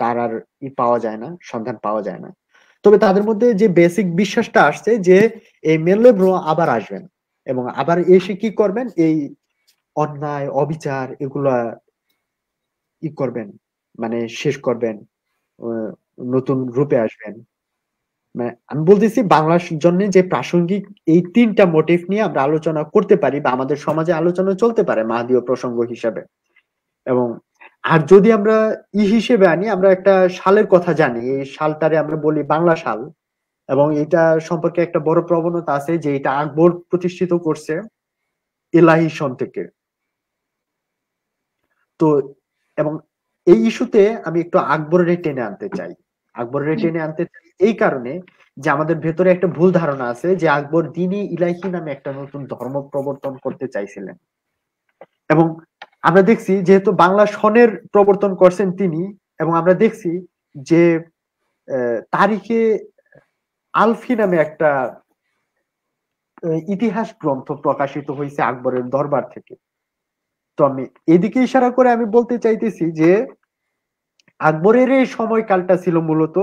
তার আর পাওয়া যায় না, সন্ধান পাওয়া যায় না। তবে তাদের মধ্যে যে বেসিক বিশ্বাসটা আসছে যে এই মেনলে ব্রো আবার আসবেন এবং আবার এসে কি করবেন, এই অন্যায় অবিচার এগুলা করবেন, মানে শেষ করবেন, নতুন রূপে আসবেন। মানে আমি বলতেছি বাংলার জন্য যে প্রাসঙ্গিক এই 3টা মোটিভ নিয়ে আমরা আলোচনা করতে পারি বা আমাদের সমাজে আলোচনা চলতে পারে মাহদীয় প্রসঙ্গ হিসাবে। এবং আর যদি আমরা হিসেবে আনি, আমরা একটা সালের কথা জানি, এই সালটারে আমরা বলি বাংলা সাল, এবং এটা সম্পর্কে একটা বড় প্রবণতা আছে যে এটা আকবর প্রতিষ্ঠিত করছে এলাহি সন থেকে। তো এবং এই ইস্যুতে আমি একটু আকবরের টেনে আনতে চাই এই কারণে যে আমাদের ভেতরে একটা ভুল ধারণা আছে যে আকবর দ্বীন-ই ইলাহি নামে একটা নতুন ধর্ম প্রবর্তন করতে চাইছিলেন। এবং আমরা দেখছি যেহেতু বাংলা সনের প্রবর্তন করছেন তিনি, এবং আমরা দেখছি যে তারিখে আলফি নামে একটা ইতিহাস গ্রন্থ প্রকাশিত হয়েছে আকবরের দরবার থেকে। তো আমি এদিকে ইশারা করে আমি বলতে চাইতেছি যে আকবরের এই সময়কালটা ছিল মূলত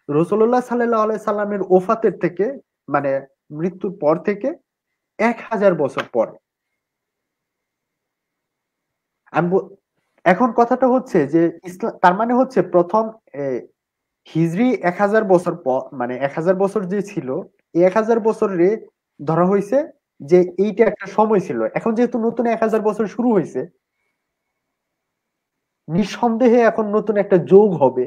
রাসূলুল্লাহ সাল্লাল্লাহু আলাইহি সাল্লামের ওফাতের থেকে, মানে মৃত্যুর পর থেকে 1000 বছর পর। এখন কথাটা হচ্ছে যে ইসলাম তার মানে হচ্ছে প্রথম হিজরি 1000 বছর পর, মানে 1000 বছর যে ছিল এই 1000 বছরে ধরা হয়েছে যে এইটা একটা সময় ছিল। এখন যেহেতু নতুন 1000 বছর শুরু হয়েছে, নিঃসন্দেহে এখন নতুন একটা যুগ হবে।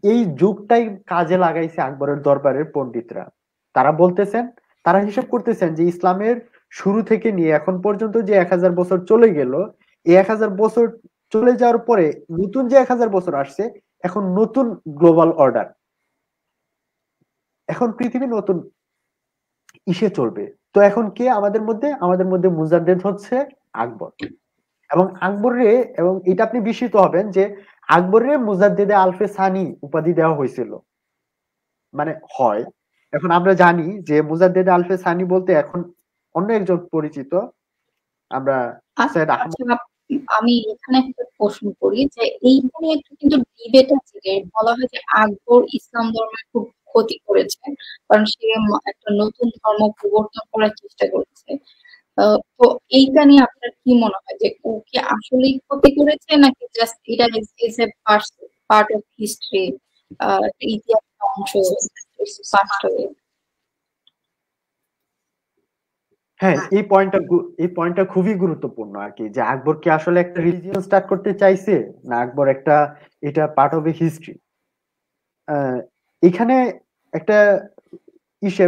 এই যুগটাই কাজে লাগাইছে আকবরের দরবারের পণ্ডিতরা। তারা বলতেছেন, তারা হিসাব করতেছেন যে ইসলামের শুরু থেকে নিয়ে এখন পর্যন্ত যে 1000 বছর চলে গেল, এই 1000 বছর চলে যাওয়ার পরে নতুন যে 1000 বছর আসছে, এখন নতুন গ্লোবাল অর্ডার, এখন পৃথিবী নতুন ইসে চলবে। তো এখন কে আমাদের মধ্যে মুজাদ্দেদ হচ্ছে আকবর। এবং এবং এটা আপনি বিস্মিত হবেন যে আকবরে মুজাদ্দেদে আলফে সানি উপাধি দেওয়া হয়েছিল, মানে হয়। এখন আমরা জানি যে মুজাদ্দেদে আলফে সানি বলতে এখন অন্য একজন পরিচিত, আমরা সৈয়দ আহমদ। আচ্ছা, আমি এখানে একটা প্রশ্ন করি যে এইখানে একটা কিন্তু ডিবেট আছে যে বলা হয় যে আকবর ইসলাম ধর্মের খুব ক্ষতি করেছে, কারণ সে একটা নতুন ধর্ম প্রবর্তন করার চেষ্টা করেছে। তো এইটা নিয়ে আপনার কি মনে হয় যে ও কি আসলেই ক্ষতি করেছে নাকি জাস্ট এটা is a part of history, ইতিহাসের অংশ, পাস্ট হয়ে? হ্যাঁ, এই পয়েন্টটা খুবই গুরুত্বপূর্ণ আর কি, যে আকবর কি আসলে একটা রিলিজিয়ন স্টার্ট করতে চাইছে না আকবর এটা পার্ট অফ এ হিস্ট্রি। এখানে একটা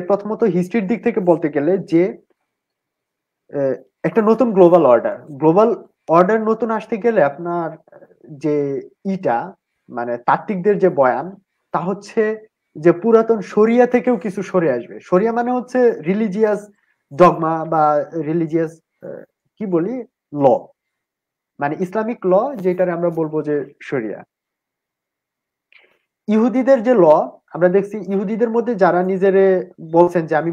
প্রথমত হিস্ট্রির দিক থেকে বলতে গেলে যে একটা নতুন গ্লোবাল অর্ডার নতুন আসতে গেলে আপনার যে ইটা মানে তাত্ত্বিকদের যে বয়ান, তা হচ্ছে যে পুরাতন শরিয়া থেকেও কিছু সরে আসবে। শরিয়া মানে হচ্ছে রিলিজিয়াস ডগমা বা রিলিজিয়াস কি বলি, ল, মানে ইসলামিক ল, যেটারে আমরা বলবো যে শরিয়া। ইহুদিদের যে ল, আমরা দেখছি ইহুদিদের মধ্যে যারা নিজেরে বলছেন যে আমি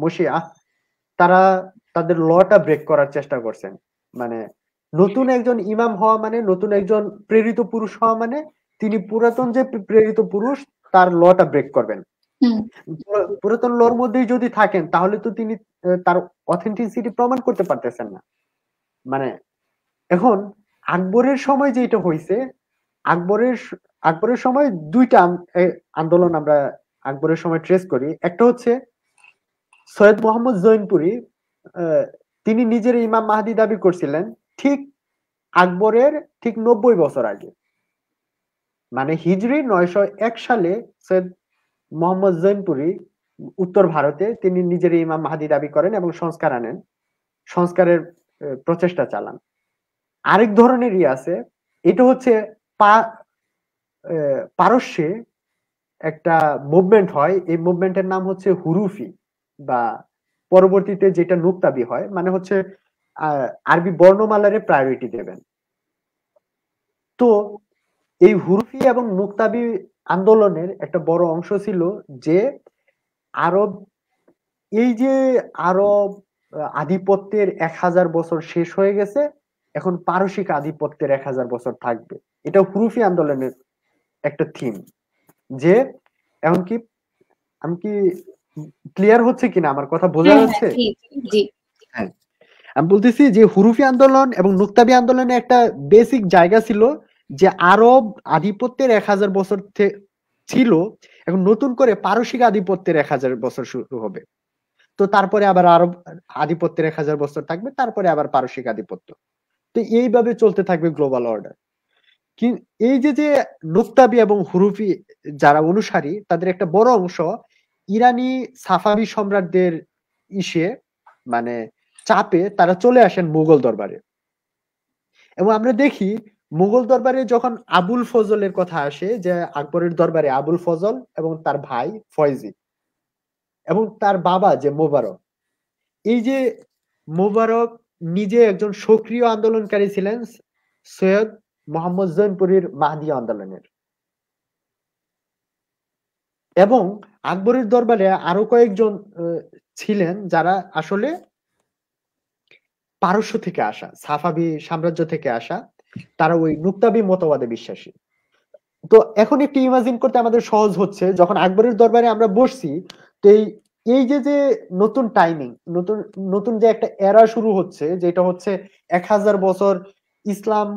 মসিয়া, তারা তাদের লটা ব্রেক করার চেষ্টা করছেন। মানে নতুন একজন ইমাম হওয়া মানে, নতুন একজন প্রেরিত পুরুষ হওয়া মানে তিনি পুরাতন যে প্রেরিত পুরুষ তার লটা ব্রেক করবেন। পুরাতন লর মধ্যেই যদি থাকেন তাহলে তো তিনি তার অথেন্টিসিটি প্রমাণ করতে পারতেছেন না। মানে এখন আকবরের সময় যেটা হয়েছে, আকবরের আকবরের সময় দুইটা আন্দোলন আমরা আকবরের সময় ট্রেস করি। একটা হচ্ছে সৈয়দ মোহাম্মদ জৈনপুরী, তিনি নিজের ইমাম মাহদি দাবি করছিলেন ঠিক আকবরের ঠিক 90 বছর আগে, মানে হিজরি 901 সালে সৈয়দ মোহাম্মদ জৈনপুরী উত্তর ভারতে তিনি নিজের ইমাম মাহদি দাবি করেন এবং সংস্কার আনেন, সংস্কারের প্রচেষ্টা চালান। আরেক ধরনের আছে, এটা হচ্ছে পারস্যে একটা মুভমেন্ট হয়, এই মুভমেন্টের নাম হচ্ছে হুরুফি, বা পরবর্তীতে যেটা নুকতাবি হয়, মানে হচ্ছে আরবি বর্ণমালারে প্রায়োরিটি দেবেন। তো এই হুরুফি এবং নুকতাবি আন্দোলনের একটা বড় অংশ ছিল যে আরব, এই যে আরব আধিপত্যের 1000 বছর শেষ হয়ে গেছে, এখন পারসিক আধিপত্যের 1000 বছর থাকবে। এটা হুরুফি আন্দোলনের একটা থিম। যে এখন কি, আমি কি ক্লিয়ার হচ্ছে কিনা, আমার কথা বোঝা যাচ্ছে? হ্যাঁ, আমি বলতেছি যে হুরুফি আন্দোলন এবং নুকতাবি আন্দোলনে একটা বেসিক জায়গা ছিল যে আরব আধিপত্যের 1000 বছর ছিল, এখন নতুন করে পারসিক আধিপত্যের 1000 বছর শুরু হবে। তো তারপরে আবার আরব আধিপত্যের 1000 বছর থাকবে, তারপরে আবার পারসিক আধিপত্য। তো এইভাবে চলতে থাকবে গ্লোবাল অর্ডার। কি এই যে যে নুকতাবি এবং হুরুফি যারা অনুসারী, তাদের একটা বড় অংশ ইরানি সাফাবি সম্রাটদের ইসে, মানে চাপে তারা চলে আসেন মুঘল দরবারে। এবং আমরা দেখি মুঘল দরবারে যখন আবুল ফজলের কথা আসে, যে আকবরের দরবারে আবুল ফজল এবং তার ভাই ফয়জি এবং তার বাবা যে মোবারক, এই যে মোবারক নিজে একজন সক্রিয় আন্দোলনকারী ছিলেন সৈয়দ মোহাম্মদ জৈনপুরীর মাহদি আন্দোলনের। এবং আকবরের দরবারে আরো কয়েকজন ছিলেন যারা আসলে পারস্য থেকে আসা, সাফাবি সাম্রাজ্য থেকে আসা, তারা ওই নুকতাবি মতবাদে বিশ্বাসী। তো এখন একটু ইমাজিন করতে আমাদের সহজ হচ্ছে, যখন আকবরের দরবারে আমরা বসছি, তো এই যে যে নতুন টাইমিং, নতুন নতুন যে একটা এরা শুরু হচ্ছে, যেটা হচ্ছে 1000 বছর ইসলাম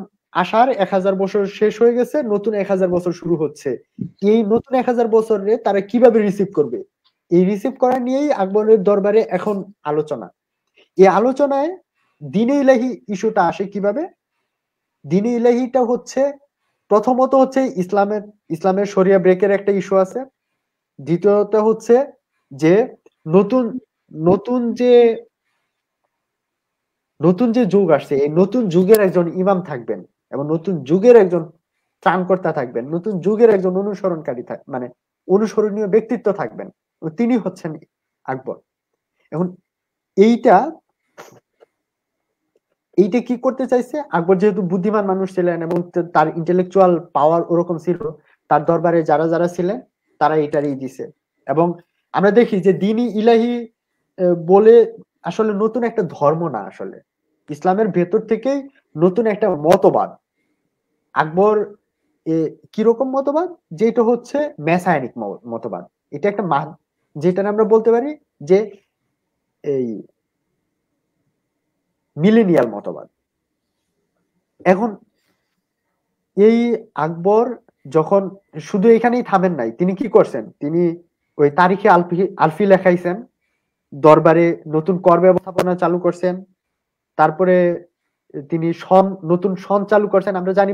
আসার 1000 বছর শেষ হয়ে গেছে, নতুন 1000 বছর শুরু হচ্ছে। এই নতুন 1000 বছরে তারা কিভাবে রিসিভ করবে, এই রিসিভ করা নিয়েই আকবরের দরবারে এখন আলোচনা। এই আলোচনায় দ্বীনে ইলাহি ইস্যুটা আসে কিভাবে। দ্বীনে ইলাহিটা হচ্ছে প্রথমত হচ্ছে ইসলামের শরিয়া ব্রেকের একটা ইস্যু আছে। দ্বিতীয়ত হচ্ছে যে নতুন নতুন যে নতুন যে যুগ আসছে, এই নতুন যুগের একজন ইমাম থাকবেন এবং নতুন যুগের একজন ত্রাণকর্তা থাকবেন, নতুন যুগের একজন অনুসরণকারী মানে অনুসরণীয় ব্যক্তিত্ব থাকবেন, তিনি হচ্ছেন আকবর। এখন এইটা এইটা কি করতে চাইছে আকবর, যেহেতু বুদ্ধিমান মানুষ ছিলেন এবং তার ইন্টেলেকচুয়াল পাওয়ার ওরকম ছিল, তার দরবারে যারা যারা ছিলেন তারা এটারই দিছে। এবং আমরা দেখি যে দ্বীনি ইলাহি বলে আসলে নতুন একটা ধর্ম না, আসলে ইসলামের ভেতর থেকেই নতুন একটা মতবাদ। আকবর কিরকম মতবাদ, যেটা হচ্ছে মেসায়ানিক মতবাদ। এটা একটা যেটা আমরা বলতে পারি যে এই মিলেনিয়াল মতবাদ। এখন এই আকবর যখন শুধু এখানেই থামেন নাই, তিনি কি করছেন, তিনি ওই তারিখে আলফি লেখাইছেন, দরবারে নতুন কর ব্যবস্থাপনা চালু করছেন, তারপরে তিনি নতুন সন চালু করছেন। আমরা জানি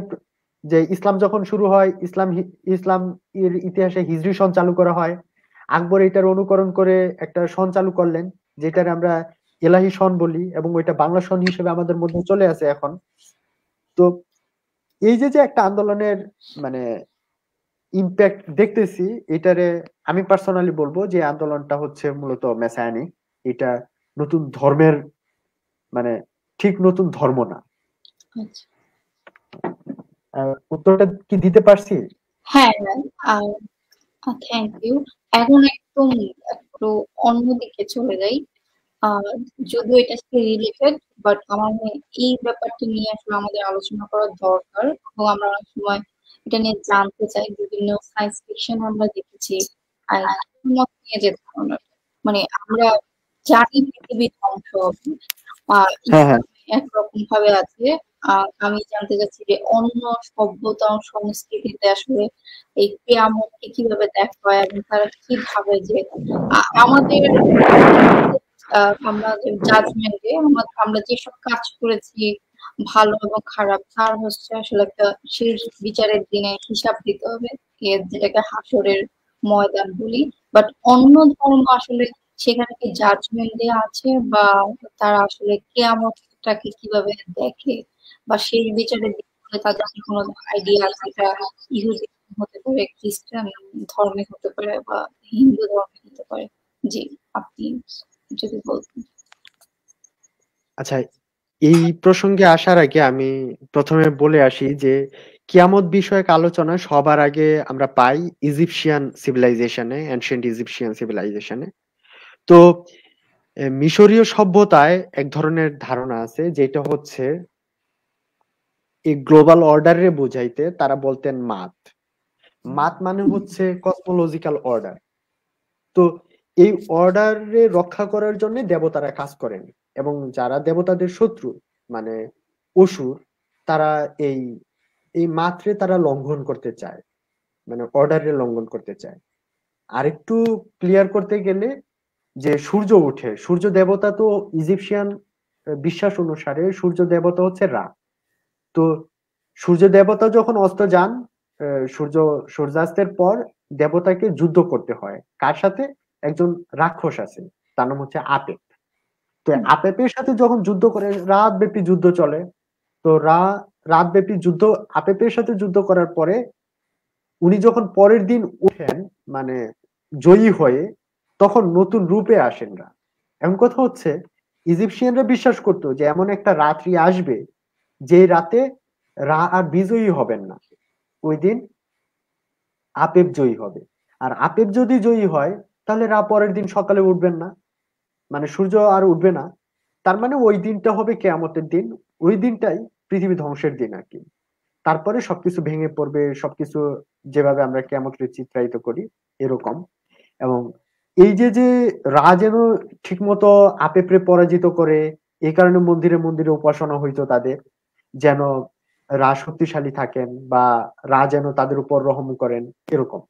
যে ইসলাম যখন শুরু হয়, ইসলাম এর ইতিহাসে হিজরি সন চালু করা হয়। আকবর এটার অনুকরণ করে একটা সন চালু করলেন, যেটার আমরা এলাহি সন বলি, এবং ওইটা বাংলা সন হিসেবে আমাদের মধ্যে চলে আসে এখন। তো এই যে যে একটা আন্দোলনের মানে ইম্প্যাক্ট দেখতেছি, এটারে আমি পার্সোনালি বলবো যে আন্দোলনটা হচ্ছে মূলত মেসায়ানিক। এটা নতুন ধর্মের মানে ঠিক নতুন ধর্ম না। আচ্ছা। উত্তরটা কি দিতে পারছি? হ্যাঁ, থ্যাংক ইউ। এখন একদম একটু অন্যদিকে চলে যাই। যদিও এটা সাথে রিলেটেড, বাট আমার মনে হয় এই ব্যাপারটা নিয়ে আসলে আমাদের আলোচনা করা দরকার, এবং আমরা অনেক সময় এটা নিয়ে জানতে চাই। বিভিন্ন সায়েন্স ফিকশন আমরা দেখেছি আর কিয়ামত নিয়ে যে ধারণাটা, মানে আমরা জানি পৃথিবী ধ্বংস হবে, হ্যাঁ, হ্যাঁ। ইসলামে একরকম ভাবে আছে। আমি জানতে চাচ্ছি যে অন্য সভ্যতা ও সংস্কৃতিতে আসলে এই কিয়ামতকে কিভাবে দেখা হয়, এবং তারা কি ভাবে যে আমাদের আমাদের জাজমেন্টে আমরা যেসব কাজ করেছি ভালো এবং খারাপ, তার হচ্ছে আসলে একটা শেষ বিচারের দিনে হিসাব দিতে হবে, যেটাকে হাসরের ময়দান বলি। বাট অন্য ধর্ম আসলে সেখানে কি জাজমেন্ট দেয়া আছে, বা তারা আসলে কেয়ামতটাকে কিভাবে দেখে, বা শেষ বিচারের দিনে তাদের কি কোনো আইডিয়া আছে? এটা ইহুদি হতে পারে, খ্রিস্টান ধর্মে হতে পারে, বা হিন্দু ধর্মে হতে পারে। জি, আপনি যদি বলতেন। আচ্ছা, এই প্রসঙ্গে আসার আগে আমি প্রথমে বলে আসি যে কিয়ামত বিষয়ক আলোচনা সবার আগে আমরা পাই ইজিপশিয়ান সিভিলাইজেশনে, এনশিয়েন্ট ইজিপশিয়ান সিভিলাইজেশনে। তো মিশরীয় সভ্যতায় এক ধরনের ধারণা আছে যেটা হচ্ছে এই গ্লোবাল অর্ডারে বোঝাইতে তারা বলতেন মাত। মাত মানে হচ্ছে কসমোলজিক্যাল অর্ডার। তো এই অর্ডারে রক্ষা করার জন্য দেবতারা কাজ করেন, এবং যারা দেবতাদের শত্রু মানে অসুর, তারা এই এই মাত্রে তারা লঙ্ঘন করতে চায়, মানে অর্ডারে লঙ্ঘন করতে চায়। আরেকটু ক্লিয়ার করতে গেলে যে সূর্য ওঠে, সূর্য দেবতা তো ইজিপশিয়ান বিশ্বাস অনুসারে সূর্য দেবতা হচ্ছে রা। তো সূর্য দেবতা যখন অস্ত যান, সূর্য সূর্যাস্তের পর দেবতাকে যুদ্ধ করতে হয় কার সাথে? একজন রাক্ষস আছে, তার নাম হচ্ছে আপেপ। তো আপেপের সাথে যখন যুদ্ধ করে, রাত ব্যাপী যুদ্ধ চলে। তো রাত ব্যাপী যুদ্ধ, আপেপের সাথে যুদ্ধ করার পরে উনি যখন পরের দিন উঠেন মানে জয়ী হয়ে, তখন নতুন রূপে আসেন রা। এমন কথা হচ্ছে ইজিপশিয়ানরা বিশ্বাস করতো যে এমন একটা রাত্রি আসবে যে রাতে রা আর বিজয়ী হবেন না, ওই দিন আপেপ জয়ী হবে। আর আপেপ যদি জয়ী হয়, তাহলে রা পরের দিন সকালে উঠবেন না, মানে সূর্য আর উঠবে না। তার মানে ওই দিনটা হবে কেয়ামতের দিন, ওই দিনটাই পৃথিবী ধ্বংসের দিন আর কি। তারপরে সবকিছু ভেঙে পড়বে, সবকিছু যেভাবে আমরা কেয়ামতকে চিত্রায়িত করি এরকম। এবং এই যে যে রা যেন ঠিক মতো আপেপড়ে পরাজিত করে, এই কারণে মন্দিরে মন্দিরে উপাসনা হইতো তাদের, যেন রা শক্তিশালী থাকেন বা রা যেন তাদের উপর রহম করেন এরকম।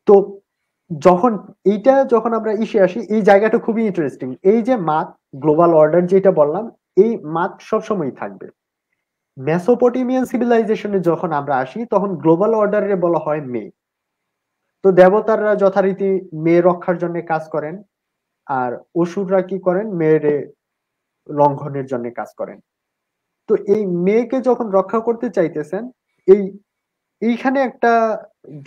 তো যখন যখন আমরা ইসে আসি, এই জায়গাটা খুবই ইন্টারেস্টিং। এই যে মাত, গ্লোবাল অর্ডার যেটা বললাম, এই মাত সবসময় থাকবে। মেসোপটেমিয়ান সিভিলাইজেশনে যখন আমরা আসি, তখন গ্লোবাল অর্ডারে বলা হয় মে। তো দেবতাররা যথারীতি মে রক্ষার জন্য কাজ করেন, আর অসুররা কি করেন? মেয়ের লঙ্ঘনের জন্য কাজ করেন। তো এই মেয়েকে যখন রক্ষা করতে চাইতেছেন, এই এইখানে একটা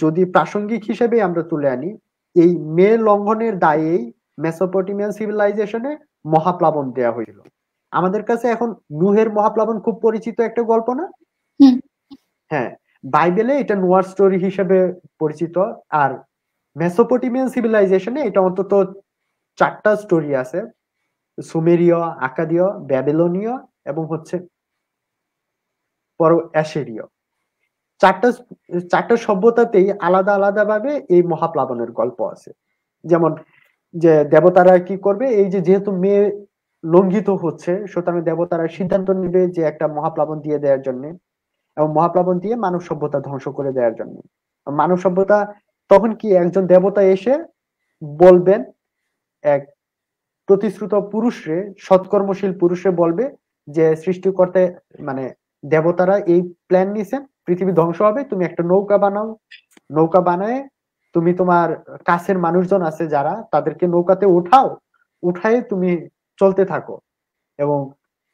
যদি প্রাসঙ্গিক হিসেবে আমরা তুলে আনি, এই মেয়ে লঙ্ঘনের দায়েই মেসোপটেমিয়ান সিভিলাইজেশনে মহাপ্লাবন দেয়া হয়েছিল। আমাদের কাছে এখন নুহের মহাপ্লাবন খুব পরিচিত একটা গল্প না? হুম। হ্যাঁ, বাইবেলে এটা নোয়ার স্টোরি হিসেবে পরিচিত। আর মেসোপটেমিয়ান সিভিলাইজেশনে এটা অন্তত 4টা স্টোরি আছে: সুমেরীয়, আকাদীয়, ব্যাবিলনীয় এবং হচ্ছে পর অ্যাসিরীয়। চারটা চারটা সভ্যতাতেই আলাদা আলাদা ভাবে এই মহাপ্লাবনের গল্প আছে। যেমন যে দেবতারা কি করবে, এই যে যেহেতু মেয়ে লঙ্ঘিত হচ্ছে, সুতরাং দেবতারা সিদ্ধান্ত নেবে যে একটা মহাপ্লাবন দিয়ে দেওয়ার জন্য, এবং মহাপ্লাবন দিয়ে মানব সভ্যতা ধ্বংস করে দেওয়ার জন্য। মানব সভ্যতা তখন কি, একজন দেবতা এসে বলবেন, এক প্রতিশ্রুত পুরুষরে, সৎকর্মশীল পুরুষে বলবে যে সৃষ্টিকর্তা মানে দেবতারা এই প্ল্যান নিছেন, পৃথিবী ধ্বংস হবে, তুমি একটা নৌকা বানাও। নৌকা বানায় তুমি তোমার কাছের মানুষজন আছে যারা, তাদেরকে নৌকাতে উঠাও, উঠায় তুমি চলতে থাকো। এবং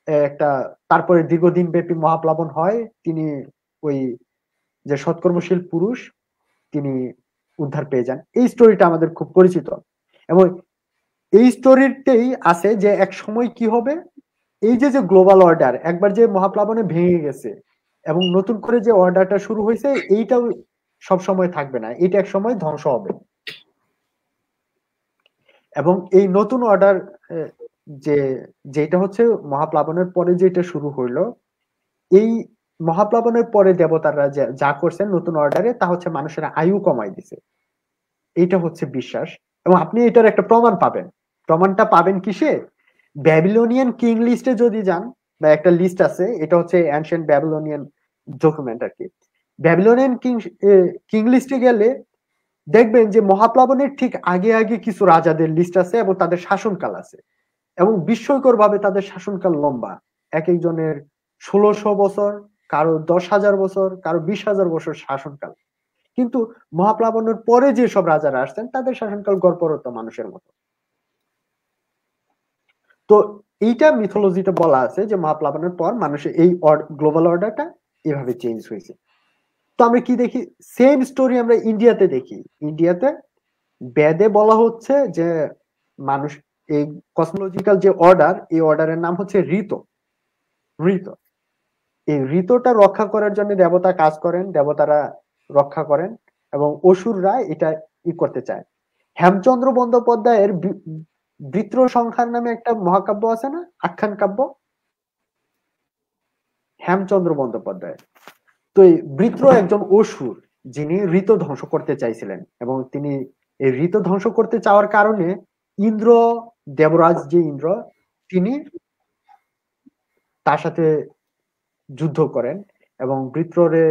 একটা তারপরে দীর্ঘদিন ব্যাপী মহাপ্লাবন হয়, তিনি ওই যে সৎকর্মশীল পুরুষ তিনি উদ্ধার পেয়ে যান। এই স্টোরিটা আমাদের খুব পরিচিত, এবং এই স্টোরিতেই আছে যে এক সময় কি হবে, এই যে যে গ্লোবাল অর্ডার একবার যে মহাপ্লাবনে ভেঙে গেছে এবং নতুন করে যে অর্ডারটা শুরু হয়েছে, এইটাও সব সময় থাকবে না, এটা এক সময় ধ্বংস হবে। এবং এই নতুন অর্ডার যে যেটা হচ্ছে মহাপ্লাবনের পরে যেটা শুরু হইলো, এই মহাপ্লাবনের পরে দেবতারা যা করছেন নতুন অর্ডারে, তা হচ্ছে মানুষের আয়ু কমাই দিছে। এইটা হচ্ছে বিশ্বাস, এবং আপনি এটার একটা প্রমাণ পাবেন। প্রমাণটা পাবেন কিসে? ব্যাবিলনিয়ান কিং লিস্টে যদি যান, বা একটা লিস্ট আছে, এটা হচ্ছে অ্যানশিয়েন্ট ব্যাবিলনিয়ান ডকুমেন্ট আর কি। ব্যাবিলনিয়ান কিং লিস্টে গেলে দেখবেন যে মহাপ্লাবনের ঠিক আগে আগে কিছু রাজাদের লিস্ট আছে এবং তাদের শাসনকাল আছে, এবং বিস্ময়কর ভাবে তাদের শাসনকাল লম্বা। এক একজনের 1600 বছর, কারো 10,000 বছর, কারো 20,000 বছর শাসনকাল। কিন্তু মহাপ্লাবনের পরে যে সব রাজারা আসছেন তাদের শাসনকাল গড়পড়তা মানুষের মতো। তো এইটা মিথোলজিতে বলা আছে যে মহাপ্লাবনের পর মানুষের এই গ্লোবাল অর্ডারটা এভাবে চেঞ্জ হয়েছে। তো আমরা কি দেখি, সেম স্টোরি আমরা ইন্ডিয়াতে দেখি। ইন্ডিয়াতে বেদে বলা হচ্ছে যে মানুষ এই কসমোলজিক্যাল যে অর্ডার, এই অর্ডারের নাম হচ্ছে ঋত। ঋত, এই ঋতটা রক্ষা করার জন্য দেবতা কাজ করেন, দেবতারা রক্ষা করেন, এবং অসুররা এটা করতে চায়। হেমচন্দ্র বন্দ্যোপাধ্যায়ের বৃত্র সংখ্যার নামে একটা মহাকাব্য আছে না, আখ্যান কাব্য, হেমচন্দ্র বন্দ্যোপাধ্যায়। তো এই বৃত্র একজন অসুর, যিনি ঋত ধ্বংস করতে চাইছিলেন, এবং তিনি এই ঋত ধ্বংস করতে চাওয়ার কারণে ইন্দ্র, দেবরাজ যে ইন্দ্র, তিনি তার সাথে যুদ্ধ করেন এবং বৃত্ররে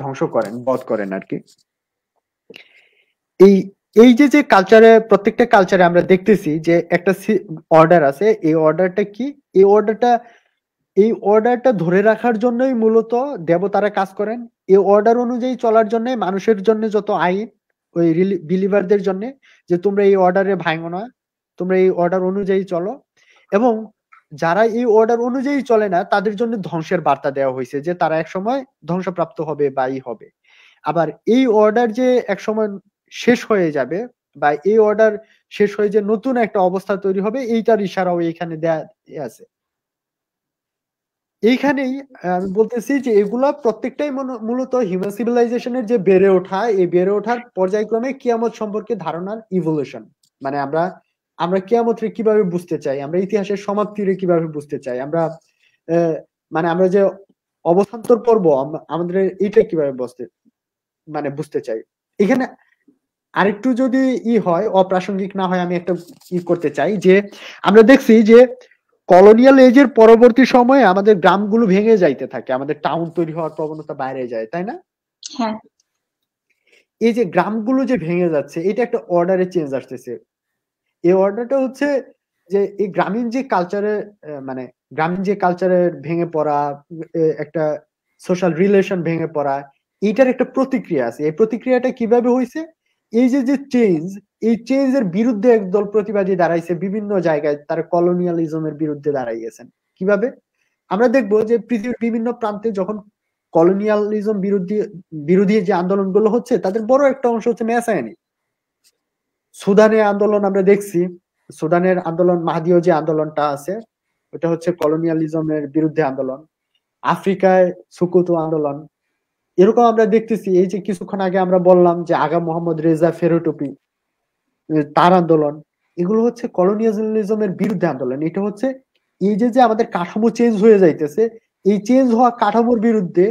ধ্বংস করেন, বধ করেন আর কি। এই এই যে যে কালচারে, প্রত্যেকটা কালচারে আমরা দেখতেছি যে একটা অর্ডার আছে। এই অর্ডারটা কি? এই অর্ডারটা ধরে রাখার জন্যই মূলত দেবতারা কাজ করেন। এই অর্ডার অনুযায়ী চলার জন্য মানুষের জন্য যত আইন, ওই বিলিভারদের জন্য, যে তোমরা এই অর্ডারে ভাঙো না, তোমরা এই অর্ডার অনুযায়ী চলো। এবং যারা এই অর্ডার অনুযায়ী চলে না তাদের জন্য ধ্বংসের বার্তা দেওয়া হয়েছে, যে তারা একসময় ধ্বংসপ্রাপ্ত হবে বা হবে। আবার এই অর্ডার যে একসময় শেষ হয়ে যাবে, বা এই অর্ডার শেষ হয়ে যে নতুন একটা অবস্থা তৈরি হবে, এইটার ইশারাও এখানে দেয়া আছে। এইখানেই আমি বলতেছি যে এগুলা প্রত্যেকটাই মূলত হিউম্যান সিভিলাইজেশনের যে বেড়ে ওঠা, এই বেড়ে ওঠার পর্যায়ক্রমে কিয়ামত সম্পর্কে ধারণার ইভলিউশন। মানে আমরা কিয়ামতরে কিভাবে বুঝতে চাই, আমরা ইতিহাসের সমাপ্তিরে কিভাবে বুঝতে চাই, আমরা মানে আমরা যে অবস্থান্তর পর্ব, আমাদের এইটা কিভাবে বুঝতে চাই। এখানে আরেকটু যদি হয়, অপ্রাসঙ্গিক না হয়, আমি একটা করতে চাই যে আমরা দেখছি যে কলোনিয়াল এজের পরবর্তী সময়ে আমাদের গ্রামগুলো ভেঙে যাইতে থাকে, আমাদের টাউন তৈরি হওয়ার প্রবণতা বাইরে যায়, তাই না? হ্যাঁ। এই যে গ্রামগুলো যে ভেঙে যাচ্ছে, এটা একটা অর্ডারে চেঞ্জ আসতেছে। এই অর্ডারটা হচ্ছে যে এই গ্রামীণ যে কালচারে, মানে গ্রামীণ যে কালচারের ভেঙে পড়া, একটা সোশ্যাল রিলেশন ভেঙে পড়া, এইটার একটা প্রতিক্রিয়া আছে। এই প্রতিক্রিয়াটা কিভাবে হয়েছে? এই যে যে চেঞ্জ, এই চেঞ্জের বিরুদ্ধে একদল প্রতিবাদী দাঁড়াইছে বিভিন্ন জায়গায়, তারা কলোনিয়ালিজমের বিরুদ্ধে দাঁড়াইয়েছেন। কিভাবে? আমরা দেখবো যে পৃথিবীর বিভিন্ন প্রান্তে যখন কলোনিয়ালিজম বিরোধী যে আন্দোলনগুলো হচ্ছে, তাদের বড় একটা অংশ হচ্ছে মেসায়ানি। সুদানের আন্দোলন আমরা দেখছি, সুদানের আন্দোলন, মাহদীয় যে আন্দোলনটা আছে, ওটা হচ্ছে কলোনিয়ালিজমের বিরুদ্ধে আন্দোলন। আফ্রিকায় সুকুতু আন্দোলন, এরকম আমরা দেখতেছি। এই যে কিছুক্ষণ আগে আমরা বললাম যে আগা মোহাম্মদ রেজা ফেরোটপি, তার আন্দোলন, এগুলো হচ্ছে কলোনিয়ালিজমের বিরুদ্ধে আন্দোলন। এটা হচ্ছে এই যে যে আমাদের কাঠামো চেঞ্জ হয়ে যাইতেছে, এই চেঞ্জ হওয়া কাঠামোর বিরুদ্ধে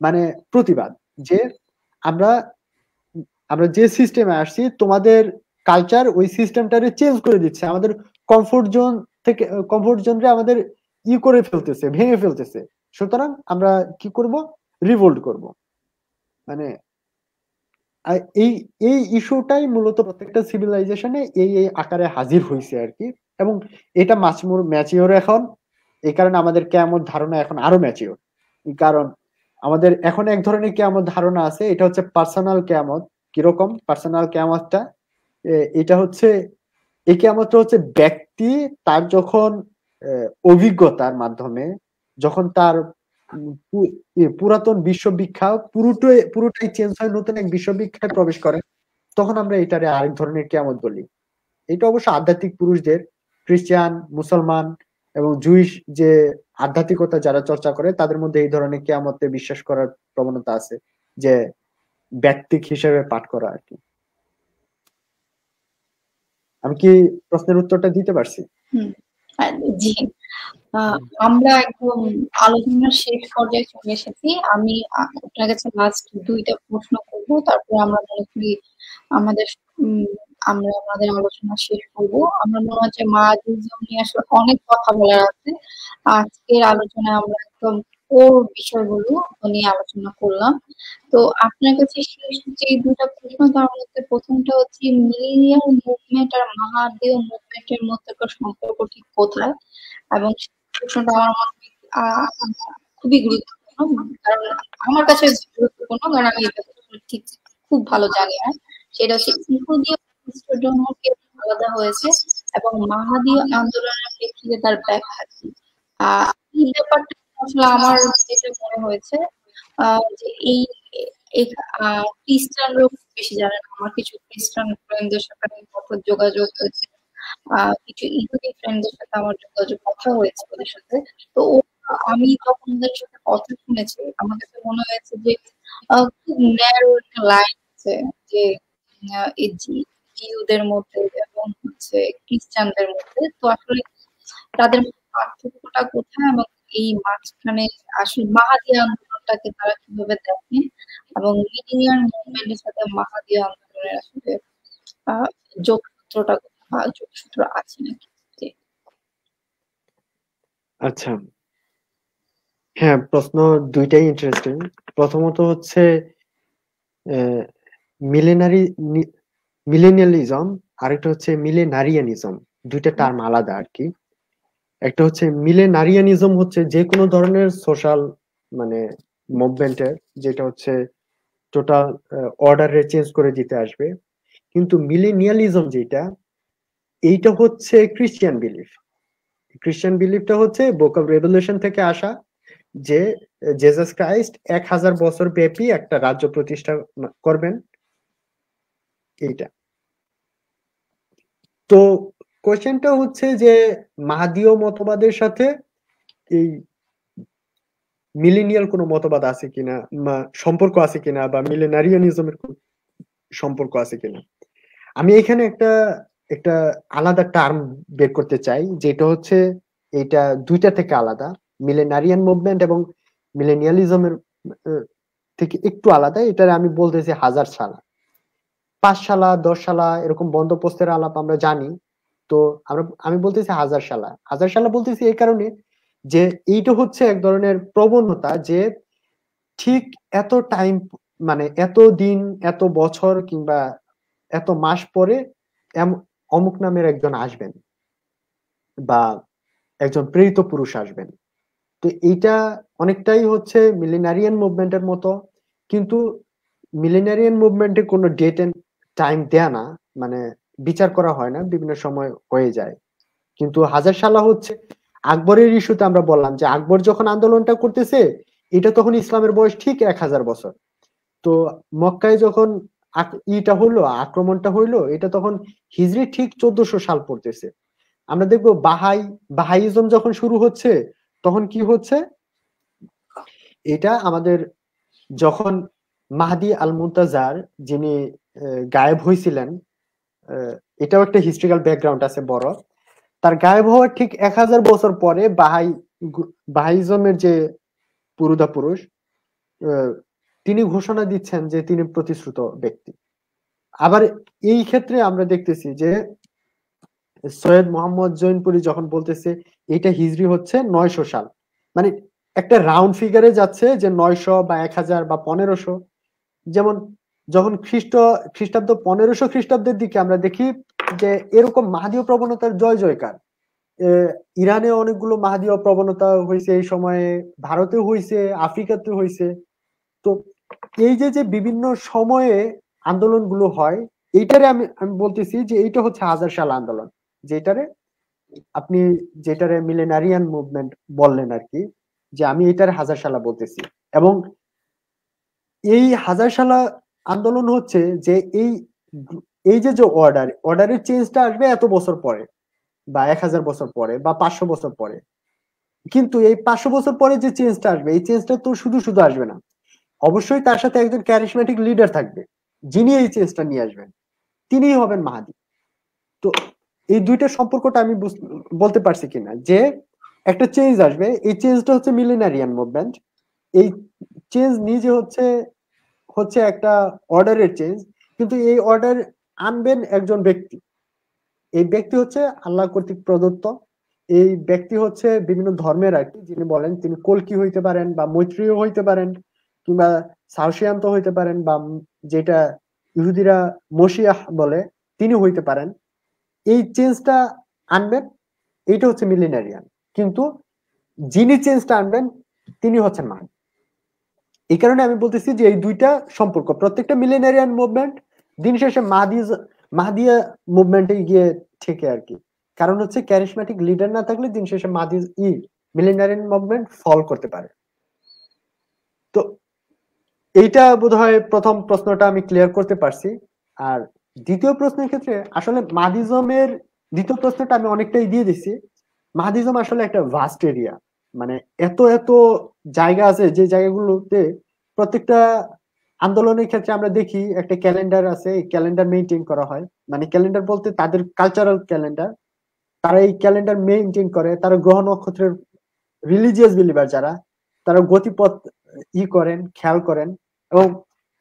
মানে প্রতিবাদ, যে আমরা আমরা যে সিস্টেমে আসছি, তোমাদের কালচার ওই সিস্টেমটারে চেঞ্জ করে দিচ্ছে, আমাদের কমফোর্ট জোন থেকে, কমফোর্ট জোনরে আমাদের করে ফেলতেছে, ভেঙে ফেলতেছে। সুতরাং আমরা কি করব? রিভোল্ট করব। মানে এই এই ইস্যুটাই মূলত প্রত্যেকটা সিভিলাইজেশনে এই এই আকারে হাজির হয়েছে আর কি। এবং এটা ম্যাচিওর এখন, এই কারণে আমাদের কিয়ামত ধারণা এখন আরো ম্যাচিওর। কারণ আমাদের এখন এক ধরনের কিয়ামত ধারণা আছে, এটা হচ্ছে পার্সোনাল কিয়ামত। কিরকম পার্সোনাল কিয়ামতটা? এটা হচ্ছে, এই কিয়ামতটা হচ্ছে ব্যক্তি তার যখন অভিজ্ঞতার মাধ্যমে যখন তার পুরাতন বিশ্ববিখ্যাত পুরোটাই চেঞ্জ হয়, নতুন এক বিশ্ববিখ্যাত প্রবেশ করে, তখন আমরা এটারে আরেক ধরনের কিয়ামত বলি। এটা অবশ্য আধ্যাত্মিক পুরুষদের, খ্রিস্টান, মুসলমান এবং জুইশ যে আধ্যাত্মিকতা যারা চর্চা করে তাদের মধ্যে এই ধরনের কিয়ামতে বিশ্বাস করার প্রবণতা আছে, যে ব্যক্তিক হিসেবে পাঠ করা আর কি। আমি কি প্রশ্নের উত্তরটা দিতে পারছি? জি। আমরা একদম আলোচনার শেষ পর্যায়ে চলে এসেছি। আমি আপনার কাছে লাস্ট ২ টা প্রশ্ন করব, তারপর আমরা মনে করি আমাদের আমরা আমাদের আলোচনা শেষ করব। আমার মনে হচ্ছে মাহাদিজম নিয়ে আসলে অনেক কথা বলার আছে। আজকের আলোচনায় আমরা একদম কোর বিষয়গুলো নিয়ে আলোচনা করলাম। তো আপনার কাছে শেষ যে ২ টা প্রশ্ন, তার মধ্যে প্রথমটা হচ্ছে মিলেনিয়াল মুভমেন্ট আর মাহাদীয় মুভমেন্টের মধ্যকার সম্পর্ক ঠিক কোথায়? এবং প্রশ্নটা আমার মনে খুবই গুরুত্বপূর্ণ, কারণ আমার কাছে গুরুত্বপূর্ণ, কারণ আমি এটা ঠিক খুব ভালো জানি না। সেটা হচ্ছে ইহুদি ও খ্রিস্ট ধর্মকে আলাদা হয়েছে এবং মাহাদীয় আন্দোলনের প্রেক্ষিতে তার ব্যাখ্যা কি? এই ব্যাপারটা আসলে আমার যেটা মনে হয়েছে যে এই খ্রিস্টানরা বেশি জানে না। আমার কিছু খ্রিস্টান ফ্রেন্ডদের সাথে যোগাযোগ হয়েছে, কিছু ইহুদি ফ্রেন্ডদের সাথে আমার কথা হয়েছে ওদের সাথে। তো আমি যখন ওদের সাথে কথা শুনেছি, আমার কাছে মনে হয়েছে যে খুব ন্যারো একটা লাইন আছে, যে এই জিউদের মধ্যে এবং হচ্ছে খ্রিস্টানদের মধ্যে। তো আসলে তাদের পার্থক্যটা কোথায়, এবং এই মাঝখানে আসলে মাহাদি আন্দোলনটাকে তারা কিভাবে দেখেন, এবং মিলেনিয়াল মুভমেন্টের সাথে মাহাদি আন্দোলনের আসলে যোগসূত্রটা যোগসূত্র আছে নাকি? আচ্ছা, হ্যাঁ, প্রশ্ন দুইটাই ইন্টারেস্টিং। প্রথমত হচ্ছে মিলেনারি মিলেনিয়ালিজম, আরেকটা হচ্ছে মিলেনারিয়ানিজম। দুইটা টার্ম আলাদা আর কি। একটা হচ্ছে মিলেনারিয়ানিজম, হচ্ছে যে কোনো ধরনের সোশ্যাল মানে মুভমেন্টের, যেটা হচ্ছে টোটাল অর্ডারে চেঞ্জ করে দিতে আসবে। কিন্তু মিলেনিয়ালিজম যেটা, এইটা হচ্ছে ক্রিশ্চিয়ান বিলিফ। ক্রিশ্চিয়ান বিলিফটা হচ্ছে বুক অফ রেভলিউশন থেকে আসা, যে জেসাস ক্রাইস্ট 1000 বছর ব্যাপী একটা রাজ্য প্রতিষ্ঠা করবেন, এইটা। তো কোয়েশ্চেনটা হচ্ছে যে মাহাদীয় মতবাদের সাথে এই মিলেনিয়াল কোনো মতবাদ আছে কিনা, বা সম্পর্ক আছে কিনা, বা মিলেনারিয়ানিজমের সম্পর্ক আছে কিনা। আমি এখানে একটা একটা আলাদা টার্ম বের করতে চাই, যেটা হচ্ছে এটা দুইটা থেকে আলাদা। মিলেনারিয়ান মুভমেন্ট এবং মিলেনিয়ালিজমের থেকে একটু আলাদা। এটা আমি বলতেছি 1000 সাল, 5 সালা, 10 সালা এরকম বন্দোবস্তের আলাপ আমরা জানি। তো আমি বলতেছি 1000 সালা। 1000 সালা বলতেছি এই কারণে যে এইটা হচ্ছে এক ধরনের প্রবণতা, যে ঠিক এত টাইম, মানে এত দিন, এত বছর কিংবা এত মাস পরে অমুক নামের একজন আসবেন, বা একজন প্রেরিত পুরুষ আসবেন। তো এইটা অনেকটাই হচ্ছে মিলেনারিয়ান মুভমেন্টের মতো, কিন্তু মিলেনারিয়ান মুভমেন্টে কোনো ডেট এন্ড টাইম দেয়া না, মানে বিচার করা হয় না, বিভিন্ন সময় হয়ে যায়। কিন্তু 1000 সালা হচ্ছে আকবরের ইস্যুতে আমরা বললাম যে আকবর যখন আন্দোলনটা করতেছে, এটা তখন ইসলামের বয়স ঠিক 1000 বছর। তো মক্কায় যখন ইটা হইলো, আক্রমণটা হইলো, এটা তখন হিজরি ঠিক 1400 সাল পড়তেছে। আমরা দেখবো বাহাইজম যখন শুরু হচ্ছে, তখন কি হচ্ছে, এটা আমাদের যখন মাহদি আল মুনতাজার, যিনি গায়েব হয়েছিলেন, এটাও একটা হিস্ট্রিক্যাল ব্যাকগ্রাউন্ড আছে বড়। তার গায়েব হওয়ার ঠিক 1000 বছর পরে বাহাইজমের যে পুরুধা পুরুষ, তিনি ঘোষণা দিচ্ছেন যে তিনি প্রতিশ্রুত ব্যক্তি। আবার এই ক্ষেত্রে আমরা দেখতেছি যে সৈয়দ মোহাম্মদ জৈনপুরি যখন বলতেছে এটা হিজরি হচ্ছে 900 সাল, মানে একটা রাউন্ড ফিগারে যাচ্ছে যে 900 বা 1000 বা 1500। যেমন যখন খ্রিস্টাব্দ 1500 খ্রিস্টাব্দের দিকে আমরা দেখি যে এরকম মাহাদীয় প্রবণতার জয় জয়কার। ইরানে অনেকগুলো মাহাদীয় প্রবণতা হয়েছে এই সময়ে, ভারতেও হয়েছে, আফ্রিকাতে হয়েছে। তো এই যে যে বিভিন্ন সময়ে আন্দোলনগুলো হয়, এইটারে আমি আমি বলতেছি যে এইটা হচ্ছে 1000 সাল আন্দোলন, যেটারে আপনি যেটারে মিলেনারিয়ান মুভমেন্ট বললেন আর কি, যে আমি এটার হাজারশালা বলতেছি। এবং এই হাজারশালা আন্দোলন হচ্ছে যে এই যে যে অর্ডারের চেঞ্জটা আসবে এত বছর পরে, বা 1000 বছর পরে, বা 500 বছর পরে। কিন্তু এই 500 বছর পরে যে চেঞ্জটা আসবে, এই চেঞ্জটা তো শুধু শুধু আসবে না, অবশ্যই তার সাথে একজন ক্যারিসমেটিক লিডার থাকবে, যিনি এই চেঞ্জটা নিয়ে আসবেন, তিনিই হবেন মাহাদি। তো এই দুইটা সম্পর্কটা আমি বলতে পারছি কিনা, যে একটা চেঞ্জ আসবে, এই চেঞ্জটা হচ্ছে মিলেনারিয়ান মুভমেন্ট। এই চেঞ্জ নিজে হচ্ছে হচ্ছে একটা অর্ডারের চেঞ্জ, কিন্তু এই অর্ডার আনবেন একজন ব্যক্তি। এই ব্যক্তি হচ্ছে আল্লাহ কর্তৃক প্রদত্ত। এই ব্যক্তি হচ্ছে বিভিন্ন ধর্মের আর কি, যিনি বলেন তিনি কল্কি হইতে পারেন, বা মৈত্রীয় হইতে পারেন, কিংবা সাউসিয়ান্ত হইতে পারেন, বা যেটা ইহুদিরা মসিয়াহ বলে তিনি হইতে পারেন। এই চেঞ্জটা আনবেন, এইটা হচ্ছে মিলেনারিয়ান। কিন্তু যিনি চেঞ্জটা আনবেন তিনি হচ্ছেন মাহাদি। এই কারণে আমি বলতেছি যে এই দুইটা সম্পর্ক, প্রত্যেকটা মিলেনারিয়ান মুভমেন্ট দিন শেষে মাহাদিয়া মুভমেন্টে গিয়ে ঠেকে আর কি। কারণ হচ্ছে ক্যারিসমেটিক লিডার না থাকলে দিন শেষে মিলেনারিয়ান মুভমেন্ট ফল করতে পারে। তো এইটা বোধহয় প্রথম প্রশ্নটা আমি ক্লিয়ার করতে পারছি। আর দ্বিতীয় প্রশ্নের ক্ষেত্রে আসলে মাহদিজমের দ্বিতীয় প্রশ্নটা আমি অনেকটাই দিয়ে দিচ্ছি। মাহদিজম আসলে একটা ভাস্ট এরিয়া, মানে এত এত জায়গা আছে, যে জায়গাগুলোতে প্রত্যেকটা আন্দোলনের ক্ষেত্রে আমরা দেখি একটা ক্যালেন্ডার আছে, এই ক্যালেন্ডার মেনটেন করা হয়। মানে ক্যালেন্ডার বলতে তাদের কালচারাল ক্যালেন্ডার, তারা এই ক্যালেন্ডার মেনটেন করে। তারা গ্রহ নক্ষত্রের রিলিজিয়াস বিলিভার যারা, তারা গতিপথ করেন, খেয়াল করেন। এবং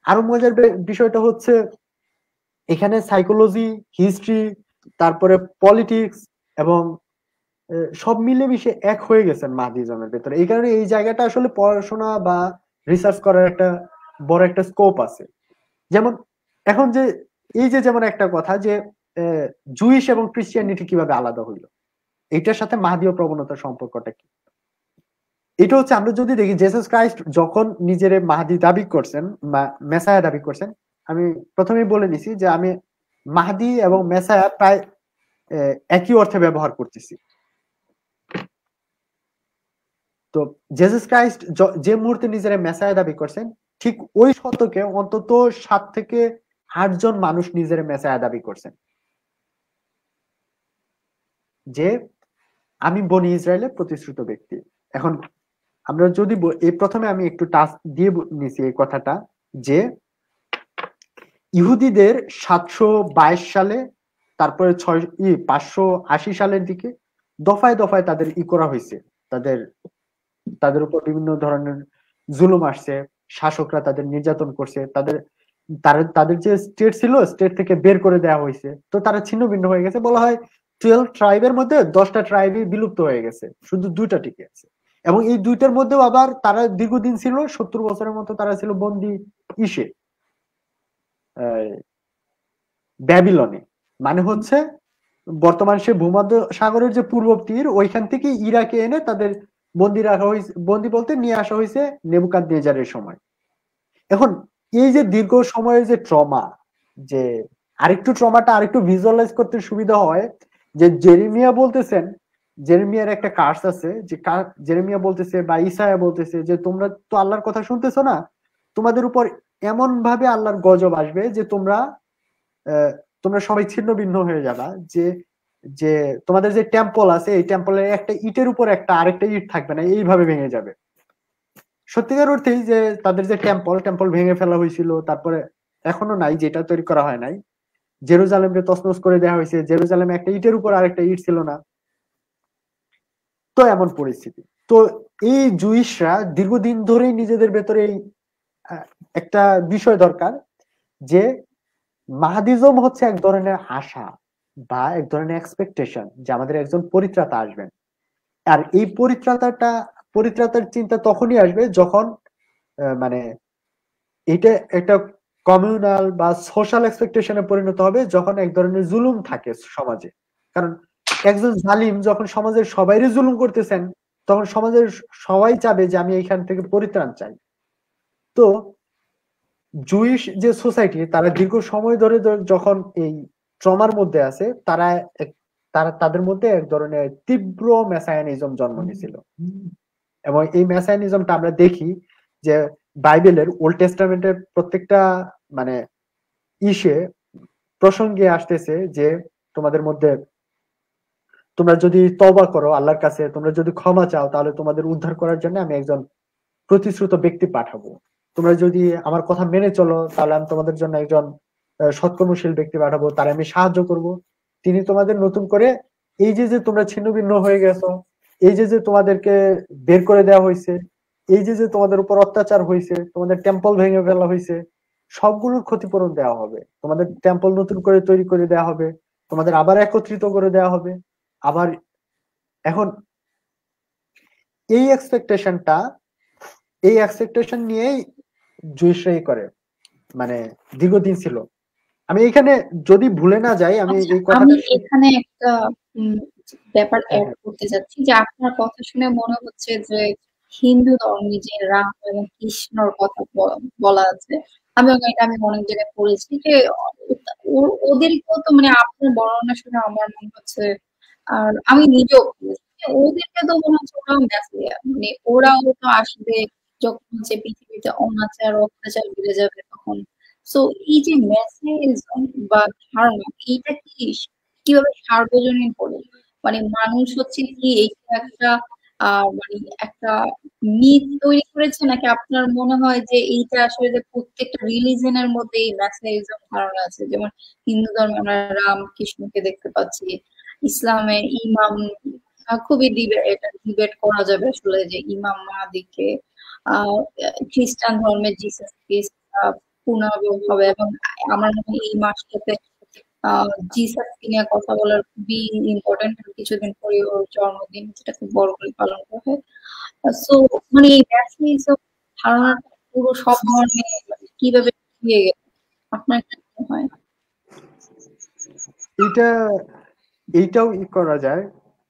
আরো মজার বিষয়টা হচ্ছে এখানে সাইকোলজি, হিস্ট্রি, তারপরে পলিটিক্স এবং সব মিলেমিশে এক হয়ে গেছেন মাহদিজমের ভেতরে। এই কারণে এই জায়গাটা আসলে পড়াশোনা বা রিসার্চ করার একটা বড় একটা স্কোপ আছে। যেমন এখন যে এই যে যেমন একটা কথা যে জুইশ এবং ক্রিশ্চিয়ানিটি কিভাবে আলাদা হইলো, এইটার সাথে মাহদীয় প্রবণতার সম্পর্কটা কি? এটা হচ্ছে আমরা যদি দেখি জেসাস ক্রাইস্ট যখন নিজের মাহাদি দাবি করছেন, মেসায়া দাবি করছেন, আমি প্রথমেই বলে নিছি যে আমি মাহাদি এবং মেসায়া প্রায় একই অর্থে ব্যবহার করতেছি। তো জেসাস ক্রাইস্ট যে মুহূর্তে নিজের মেসায়া দাবি করছেন, ঠিক ওই শতকে অন্তত 7 থেকে 8 জন মানুষ নিজের মেসায়া দাবি করছেন, যে আমি বনি ইসরায়েলের প্রতিশ্রুত ব্যক্তি। এখন আমরা যদি এই প্রথমে আমি একটু টাচ দিয়ে নিছি এই কথাটা, যে ইহুদিদের 722 সালে, তারপরে 580 সালের দিকে দফায় দফায় তাদের করা হয়েছে। তাদের তাদের উপর বিভিন্ন ধরনের জুলুম আসছে, শাসকরা তাদের নির্যাতন করছে, তাদের যে স্টেট ছিল, স্টেট থেকে বের করে দেওয়া হয়েছে। তো তারা ছিন্ন ভিন্ন হয়ে গেছে। বলা হয় 12 ট্রাইবের মধ্যে 10টা ট্রাইবই বিলুপ্ত হয়ে গেছে, শুধু 2টা টিকে আছে। এবং এই 2টার মধ্যেও আবার তারা দীর্ঘদিন ছিল, 70 বছরের মতো তারা ছিল বন্দী ইসে, ব্যাবিলনে। মানে হচ্ছে বর্তমান সে ভূমধ্য সাগরের যে পূর্ব তীর, ওইখান থেকে ইরাকে এনে তাদের বন্দী রাখা হয়েছে। বন্দী বলতে নিয়ে আসা হয়েছে নেবুকাদনেজারের সময়। এখন এই যে দীর্ঘ সময়ের যে ট্রমা, যে আরেকটু ট্রমাটা আরেকটু ভিজুয়ালাইজ করতে সুবিধা হয়, যে জেরেমিয়া বলতেছেন, জেরেমিয়ার একটা কার্স আছে, যে জেরেমিয়া বলতেছে বা ইসায়া বলতেছে যে তোমরা তো আল্লাহর কথা শুনতেছো না, তোমাদের উপর এমন ভাবে আল্লাহর গজব আসবে যে তোমরা সবাই ছিন্ন ভিন্ন হয়ে যাবা। যে যে তোমাদের যে টেম্পল আছে, এই টেম্পলের একটা ইটের উপর একটা আরেকটা ইট থাকবে না, এইভাবে ভেঙে যাবে। সত্যিকার অর্থেই যে তাদের যে টেম্পল ভেঙে ফেলা হয়েছিল, তারপরে এখনো নাই, যেটা তৈরি করা হয় নাই। জেরুজালেমকে তছনছ করে দেওয়া হয়েছে, জেরুজালেমে একটা ইটের উপর আরেকটা ইট ছিল না। তো এমন পরিস্থিতি। তো এই জুইশরা দীর্ঘদিন ধরেই নিজেদের ভেতরে একটা বিষয় দরকার, যে মাহাদিজম হচ্ছে এক ধরনের আশা বা এক ধরনের এক্সপেকটেশন, যে আমাদের একজন পরিত্রাতা আসবেন। আর এই পরিত্রাতার চিন্তা তখনই আসবে যখন মানে এটা একটা কমিউনাল বা সোশ্যাল এক্সপেকটেশনে পরিণত হবে, যখন এক ধরনের জুলুম থাকে সমাজে। কারণ একজন জালিম যখন সমাজের সবাইরে জুলুম করতেছেন, তখন সমাজের সবাই চাবে যে আমি এইখান থেকে পরিত্রাণ চাই। তো জুইশ যে সোসাইটি, তারা দীর্ঘ সময় ধরে যখন এই ট্রমার মধ্যে আছে, তারা তারা তাদের মধ্যে এক ধরনের তীব্র মেসায়ানিজম জন্ম নিয়েছিল। এবং এই মেসায়ানিজমটা আমরা দেখি যে বাইবেলের ওল্ড টেস্টামেন্টের প্রত্যেকটা মানে ইসে প্রসঙ্গে আসতেছে যে তোমাদের মধ্যে তোমরা যদি তওবা করো আল্লাহর কাছে, তোমরা যদি ক্ষমা চাও, তাহলে তোমাদের উদ্ধার করার জন্য আমি একজন প্রতিশ্রুত ব্যক্তি পাঠাবো। তোমরা যদি আমার কথা মেনে চলো, তাহলে আমি তোমাদের জন্য একজন সৎকর্মশীল ব্যক্তি পাঠাবো, তারা আমি সাহায্য করব। তিনি তোমাদের নতুন করে এই যে যে তোমরা ছিন্ন ভিন্ন হয়ে গেছো, এই যে যে তোমাদেরকে বের করে দেওয়া হয়েছে, এই যে যে তোমাদের উপর অত্যাচার হয়েছে, তোমাদের টেম্পল ভেঙে ফেলা হয়েছে, সবগুলোর ক্ষতিপূরণ দেওয়া হবে। তোমাদের টেম্পল নতুন করে তৈরি করে দেওয়া হবে, তোমাদের আবার একত্রিত করে দেওয়া হবে। আবার এখন এই এক্সপেকটেশনটা, এই এক্সপেকটেশন নিয়েই জুইশরাই করে মানে দীর্ঘদিন ছিল। আমি এখানে যদি ভুলে না যাই, আমি আচ্ছা, এই আমি কথাটা এখানে একটা ব্যাপার হ্যাঁ অ্যাড করতে যাচ্ছি যে আপনার কথা শুনে মনে হচ্ছে যে হিন্দু ধর্মে যে রাম এবং কৃষ্ণর কথা বলা আছে, এটা আমি অনেক জায়গায় পড়েছি যে ওদেরকেও তো মানে আপনার বর্ণনা শুনে আমার মনে হচ্ছে, আর আমি নিজেও পড়েছি যে ওদেরকে তো মনে হচ্ছে ওরাও মেসিয়া, মানে ওরাও তো আসবে যখন হচ্ছে পৃথিবীতে অনাচার অত্যাচার বেড়ে যাবে তখন। সো এই যে মেসেজিজম বা ধারণা, এইটা কি কিভাবে সার্বজনীন হলো? মানে মানুষ হচ্ছে কি এইটা একটা মানে একটা মিথ তৈরি করেছে, নাকি আপনার মনে হয় যে এইটা আসলে যে প্রত্যেকটা রিলিজনের মধ্যে এই মেসেজিজম ধারণা আছে? যেমন হিন্দু ধর্মে আমরা রাম কৃষ্ণকে দেখতে পাচ্ছি, ইসলামে ইমাম, খুবই এটা ডিবেট করা যাবে আসলে যে ইমাম মাহাদিকে, আহ খ্রিস্টান ধর্মে জিসাস খ্রিস্ট পুনর্ভব হবে, এবং আমার মনে হয় এই মাসটাতে জিসাস নিয়ে কথা বলার খুবই ইম্পর্টেন্ট। কিছুদিন পরে ওর জন্মদিন, যেটা খুব বড় করে পালন করা হয়। সো মানে এই ব্যাথনিজম ধারণাটা পুরো সব ধরনের কিভাবে ছড়িয়ে গেল, আপনার কি মনে হয়? এইটা এইটাও করা যায়।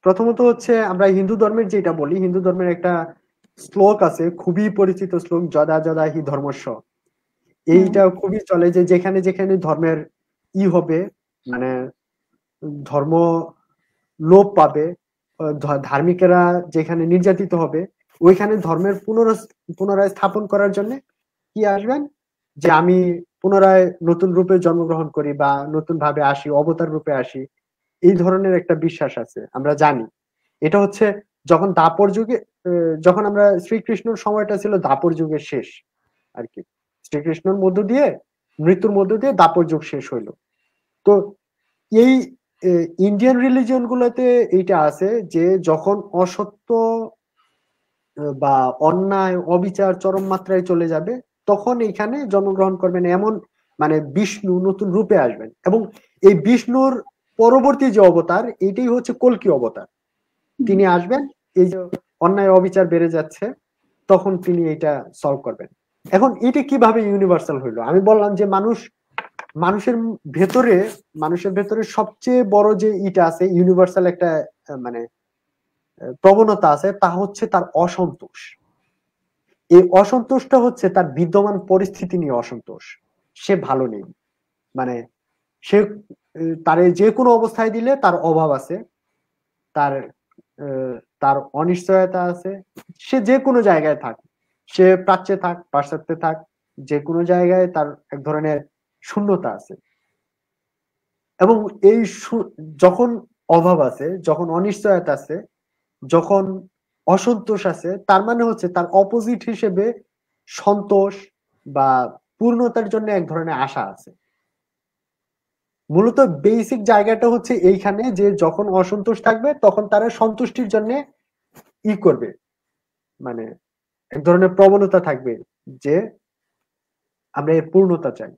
প্রথমত হচ্ছে আমরা হিন্দু ধর্মের যেটা বলি, হিন্দু ধর্মের একটা শ্লোক আছে, খুবই পরিচিত শ্লোক, যদা যদা হি ধর্মস্য। হুম। এইটা খুবই চলে যে যেখানে যেখানে ধর্মের হবে, মানে ধর্ম লোপ পাবে, ধার্মিকেরা যেখানে নির্যাতিত হবে, ওইখানে ধর্মের পুনরায় স্থাপন করার জন্য কি আসবেন, যে আমি পুনরায় নতুন রূপে জন্মগ্রহণ করি বা নতুন ভাবে আসি, অবতার রূপে আসি। এই ধরনের একটা বিশ্বাস আছে, আমরা জানি। এটা হচ্ছে যখন দাপর যুগে, যখন আমরা শ্রীকৃষ্ণর সময়টা ছিল দাপর যুগের শেষ আর কি। শ্রীকৃষ্ণর মধ্য দিয়ে, মৃত্যুর মধ্য দিয়ে দাপর যুগ শেষ হইলো। তো এই ইন্ডিয়ান রিলিজিয়ন গুলোতে এইটা আছে যে যখন অসত্য বা অন্যায় অবিচার চরম মাত্রায় চলে যাবে, তখন এখানে জন্মগ্রহণ করবেন এমন মানে বিষ্ণু নতুন রূপে আসবেন। এবং এই বিষ্ণুর পরবর্তী যে অবতার, এইটাই হচ্ছে কল্কি অবতার। তিনি আসবেন, এই যে অন্যায় অবিচার বেড়ে যাচ্ছে, তখন তিনি এটা সলভ করবেন। এখন এটা কিভাবে ইউনিভার্সাল হইলো? আমি বললাম যে মানুষের ভেতরে, মানুষের ভেতরে সবচেয়ে বড় যে ইটা আছে, ইউনিভার্সাল একটা মানে প্রবণতা আছে, তা হচ্ছে তার অসন্তোষ। এই অসন্তোষটা হচ্ছে তার বিদ্যমান পরিস্থিতি নিয়ে অসন্তোষ। সে ভালো নেই, মানে সে তার যে কোনো অবস্থায় দিলে তার অভাব আছে, তার তার অনিশ্চয়তা আছে। সে যে কোনো জায়গায় থাক, সে প্রাচ্যে থাক পাশ্চাত্যে থাক, যে কোনো জায়গায় তার এক ধরনের শূন্যতা আছে। এবং এই যখন অভাব আছে, যখন অনিশ্চয়তা আছে, যখন অসন্তোষ আছে, তার মানে হচ্ছে তার অপোজিট হিসেবে সন্তোষ বা পূর্ণতার জন্য এক ধরনের আশা আছে। মূলত বেসিক জায়গাটা হচ্ছে এইখানে, যে যখন অসন্তোষ থাকবে তখন তারা সন্তুষ্টির জন্য করবে, মানে এক ধরনের প্রবণতা থাকবে যে আমরা এর পূর্ণতা চাই।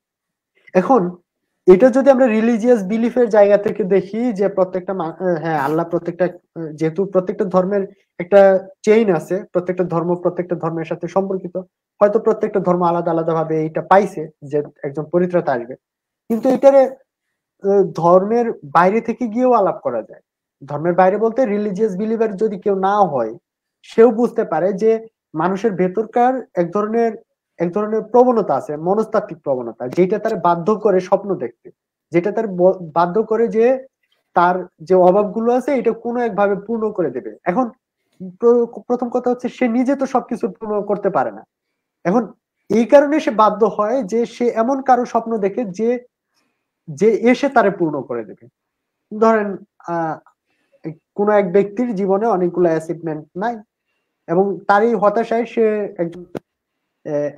এখন এটা যদি আমরা রিলিজিয়াস বিলিফের জায়গা থেকে দেখি, যে প্রত্যেকটা হ্যাঁ আল্লাহ প্রত্যেকটা, যেহেতু প্রত্যেকটা ধর্মের একটা চেইন আছে, প্রত্যেকটা ধর্ম প্রত্যেকটা ধর্মের সাথে সম্পর্কিত, হয়তো প্রত্যেকটা ধর্ম আলাদা আলাদা ভাবে এইটা পাইছে যে একজন পরিত্রাতা আসবে। কিন্তু এটারে ধর্মের বাইরে থেকে গিয়েও আলাপ করা যায়। ধর্মের বাইরে বলতে রিলিজিয়াস বিলিভার যদি কেউ না হয়, সেও বুঝতে পারে যে মানুষের ভেতরকার এক ধরনের প্রবণতা আছে, মনস্তাত্ত্বিক প্রবণতা, যেটা তার বাধ্য করে স্বপ্ন দেখতে, যেটা তার বাধ্য করে যে তার যে অভাবগুলো আছে এটা কোনো একভাবে পূর্ণ করে দেবে। এখন প্রথম কথা হচ্ছে সে নিজে তো সবকিছু পূর্ণ করতে পারে না। এখন এই কারণে সে বাধ্য হয় যে সে এমন কারো স্বপ্ন দেখে যে যে এসে তারে পূর্ণ করে দেবে। ধরেন আহ কোন এক ব্যক্তির জীবনে অনেকগুলো অ্যাচিভমেন্ট নাই এবং তারই হতাশায় সে একজন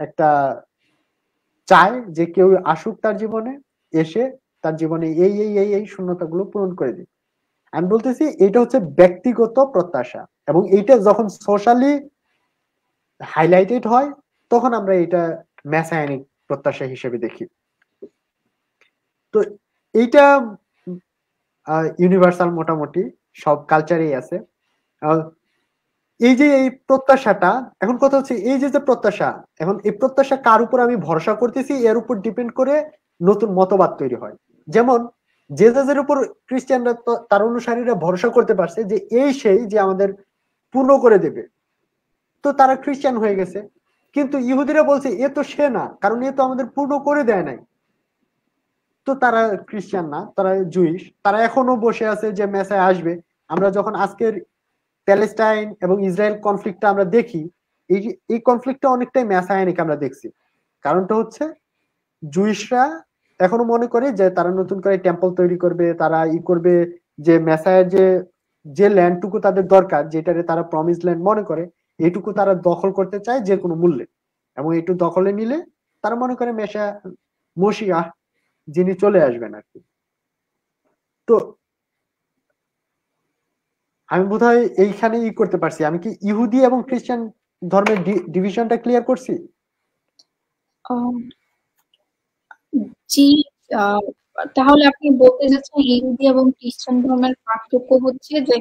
একটা চায় যে কেউ আসুক তার জীবনে, এসে তার জীবনে এই শূন্যতাগুলো পূরণ করে দিক। আমি বলতেছি এটা হচ্ছে ব্যক্তিগত প্রত্যাশা, এবং এইটা যখন সোশ্যালি হাইলাইটেড হয় তখন আমরা এটা মেসায়ানিক প্রত্যাশা হিসেবে দেখি। তো এইটা ইউনিভার্সাল মোটামুটি সব কালচারেই আছে। এই যে এই প্রত্যাশাটা, এখন কথা হচ্ছে এই যে প্রত্যাশা, এখন এই প্রত্যাশা কার উপর আমি ভরসা করতেছি এর উপর ডিপেন্ড করে নতুন মতবাদ তৈরি হয়। যেমন জেসাসের উপর খ্রিস্টানরা তার অনুসারীরা ভরসা করতে পারছে যে এই সেই যে আমাদের পূর্ণ করে দেবে, তো তারা খ্রিস্টান হয়ে গেছে। কিন্তু ইহুদিরা বলছে এ তো সে না, কারণ এ তো আমাদের পূর্ণ করে দেয় নাই, তো তারা খ্রিস্টান না, তারা জুইশ। তারা এখনো বসে আছে যে মেসায় আসবে। আমরা যখন আজকের প্যালেস্টাইন এবং ইসরায়েল কনফ্লিক্টটা আমরা দেখি, এই কনফ্লিক্টটা অনেকটাই মেসায়ানিক আমরা দেখছি। কারণটা হচ্ছে জুইশরা এখনো মনে করে যে তারা নতুন করে টেম্পল তৈরি করবে, তারা করবে, যে মেসায়ের যে যে ল্যান্ডটুকু তাদের দরকার, যেটারে তারা প্রমিস ল্যান্ড মনে করে, এইটুকু তারা দখল করতে চায় যে কোনো মূল্যে। এবং এইটু দখলে নিলে তারা মনে করে মসিয়াহ যিনি চলে আসবেন আর কি। তো আমি বোধহয় এইখানে করতে পারছি। আমি কি ইহুদি এবং খ্রিস্টান ধর্মের ডিভিশনটা ক্লিয়ার করছি? জি। তাহলে আপনি বলতে চাচ্ছেন ইহুদি এবং খ্রিস্টান ধর্মের পার্থক্য হচ্ছে যে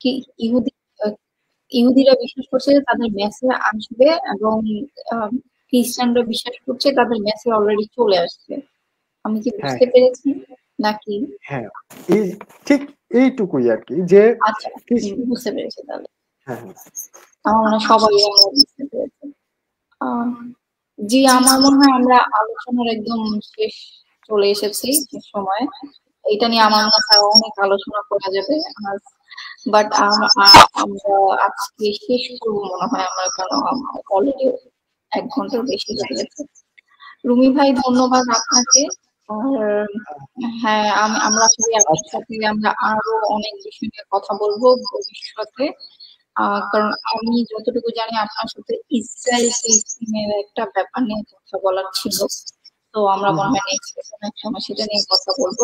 কি ইহুদিরা বিশ্বাস করছে যে তাদের মেসিয়া আসবে এবং খ্রিস্টানরা বিশ্বাস করছে তাদের মেসিয়া অলরেডি চলে আসছে। আমি কি বুঝতে পেরেছি নাকি? হ্যাঁ, এই ঠিক এইটুকুই আর কি, যে আচ্ছা, বুঝতে পেরেছি তাহলে। হ্যাঁ, আমরা সবাই বুঝতে পেরেছি। জি, আমার মনে হয় আমরা আলোচনার একদম শেষ চলে এসেছি সময়। এটা নিয়ে আমার মনে হয় অনেক আলোচনা করা যাবে, বাট আমরা আজকে শেষ করবো মনে হয় আমরা, কারণ অলরেডি 1 ঘন্টার বেশি হয়ে গেছে। রুমি ভাই, ধন্যবাদ আপনাকে। আর হ্যাঁ, আমরা আসলে আপনার সাথে আমরা আরো অনেক বিষয় নিয়ে কথা বলবো ভবিষ্যতে। কারণ আমি যতটুকু জানি আপনার সাথে ইসরায়েল ফিলিস্তিনের একটা ব্যাপার নিয়ে কথা বলার ছিল। তো আমরা মনে হয় নেক্সট সময় সেটা নিয়ে কথা বলবো,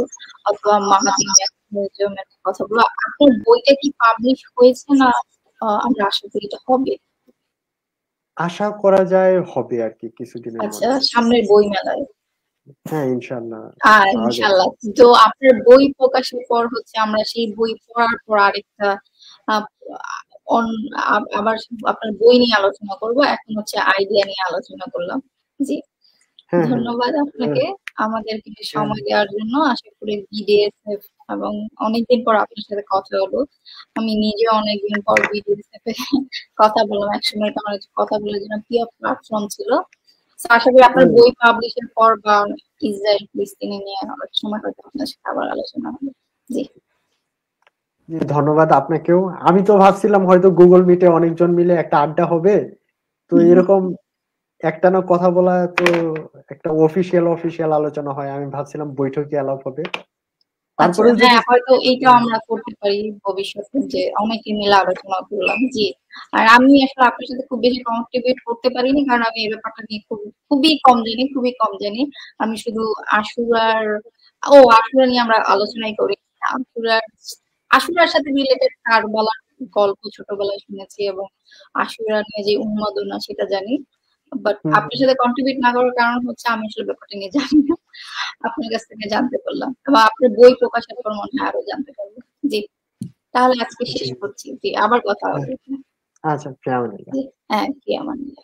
অথবা মাহাদিনের কথা বলবো। আপনার বইটা কি পাবলিশ হয়েছে না? আমরা আশা করি এটা হবে। আশা করা যায় হবে আর কি কিছুদিনের আচ্ছা, মধ্যে। সামনের বই মেলায়। হ্যাঁ, ইনশাআল্লাহ। ইনশাআল্লাহ। তো আপনার বই প্রকাশের পর হচ্ছে আমরা সেই বই পড়ার পর আরেকটা আবার আপনার বই নিয়ে আলোচনা করব। এখন হচ্ছে আইডিয়া নিয়ে আলোচনা করলাম। জি, ধন্যবাদ আপনাকে আমাদেরকে সময় দেওয়ার জন্য। আশা করি বিডিএসএফ, এবং অনেকদিন পর আপনার সাথে কথা হলো। আমি নিজে অনেকদিন পর বিডিএসএফ এ কথা বললাম। একসময় আমার কথা বলার জন্য প্রিয় প্ল্যাটফর্ম ছিল। আশা করি আপনার বই পাবলিশের পর বা ইসরায়েল ফিলিস্তিনি নিয়ে অনেক সময় হয়তো আপনার সাথে আবার আলোচনা হবে। জি, ধন্যবাদ আপনাকেও। আমি তো ভাবছিলাম হয়তো গুগল মিটে অনেকজন মিলে একটা আড্ডা হবে, তো এরকম একটানা কথা বলা তো একটা অফিসিয়াল আলোচনা হয়, আমি ভাবছিলাম বৈঠকে আলাপ হবে। তারপরে হ্যাঁ, হয়তো এইটা আমরা করতে পারি ভবিষ্যতে, যে অনেকে মিলে আলোচনা করলাম। জি, আর আমি আসলে আপনার সাথে খুব বেশি কন্ট্রিবিউট করতে পারিনি, কারণ আমি এই ব্যাপারটা নিয়ে খুবই কম জানি। আমি শুধু আশুরা নিয়ে আমরা আলোচনাই করি। আশুরার সাথে রিলেটেড কারবালার গল্প ছোটবেলায় শুনেছি, এবং আশুরা নিয়ে যে উন্মাদনা সেটা জানি। বাট আপনার সাথে কন্ট্রিবিউট না করার কারণ হচ্ছে আমি আসলে ব্যাপারটা নিয়ে জানি না। আপনার কাছ থেকে জানতে পারলাম, এবং আপনার বই প্রকাশের পর মনে হয় আরো জানতে পারবো। জি, তাহলে আজকে শেষ করছি। জি, আবার কথা হবে। আচ্ছা, ফি আমানিল্লাহ। হ্যাঁ, ফি আমানিল্লাহ।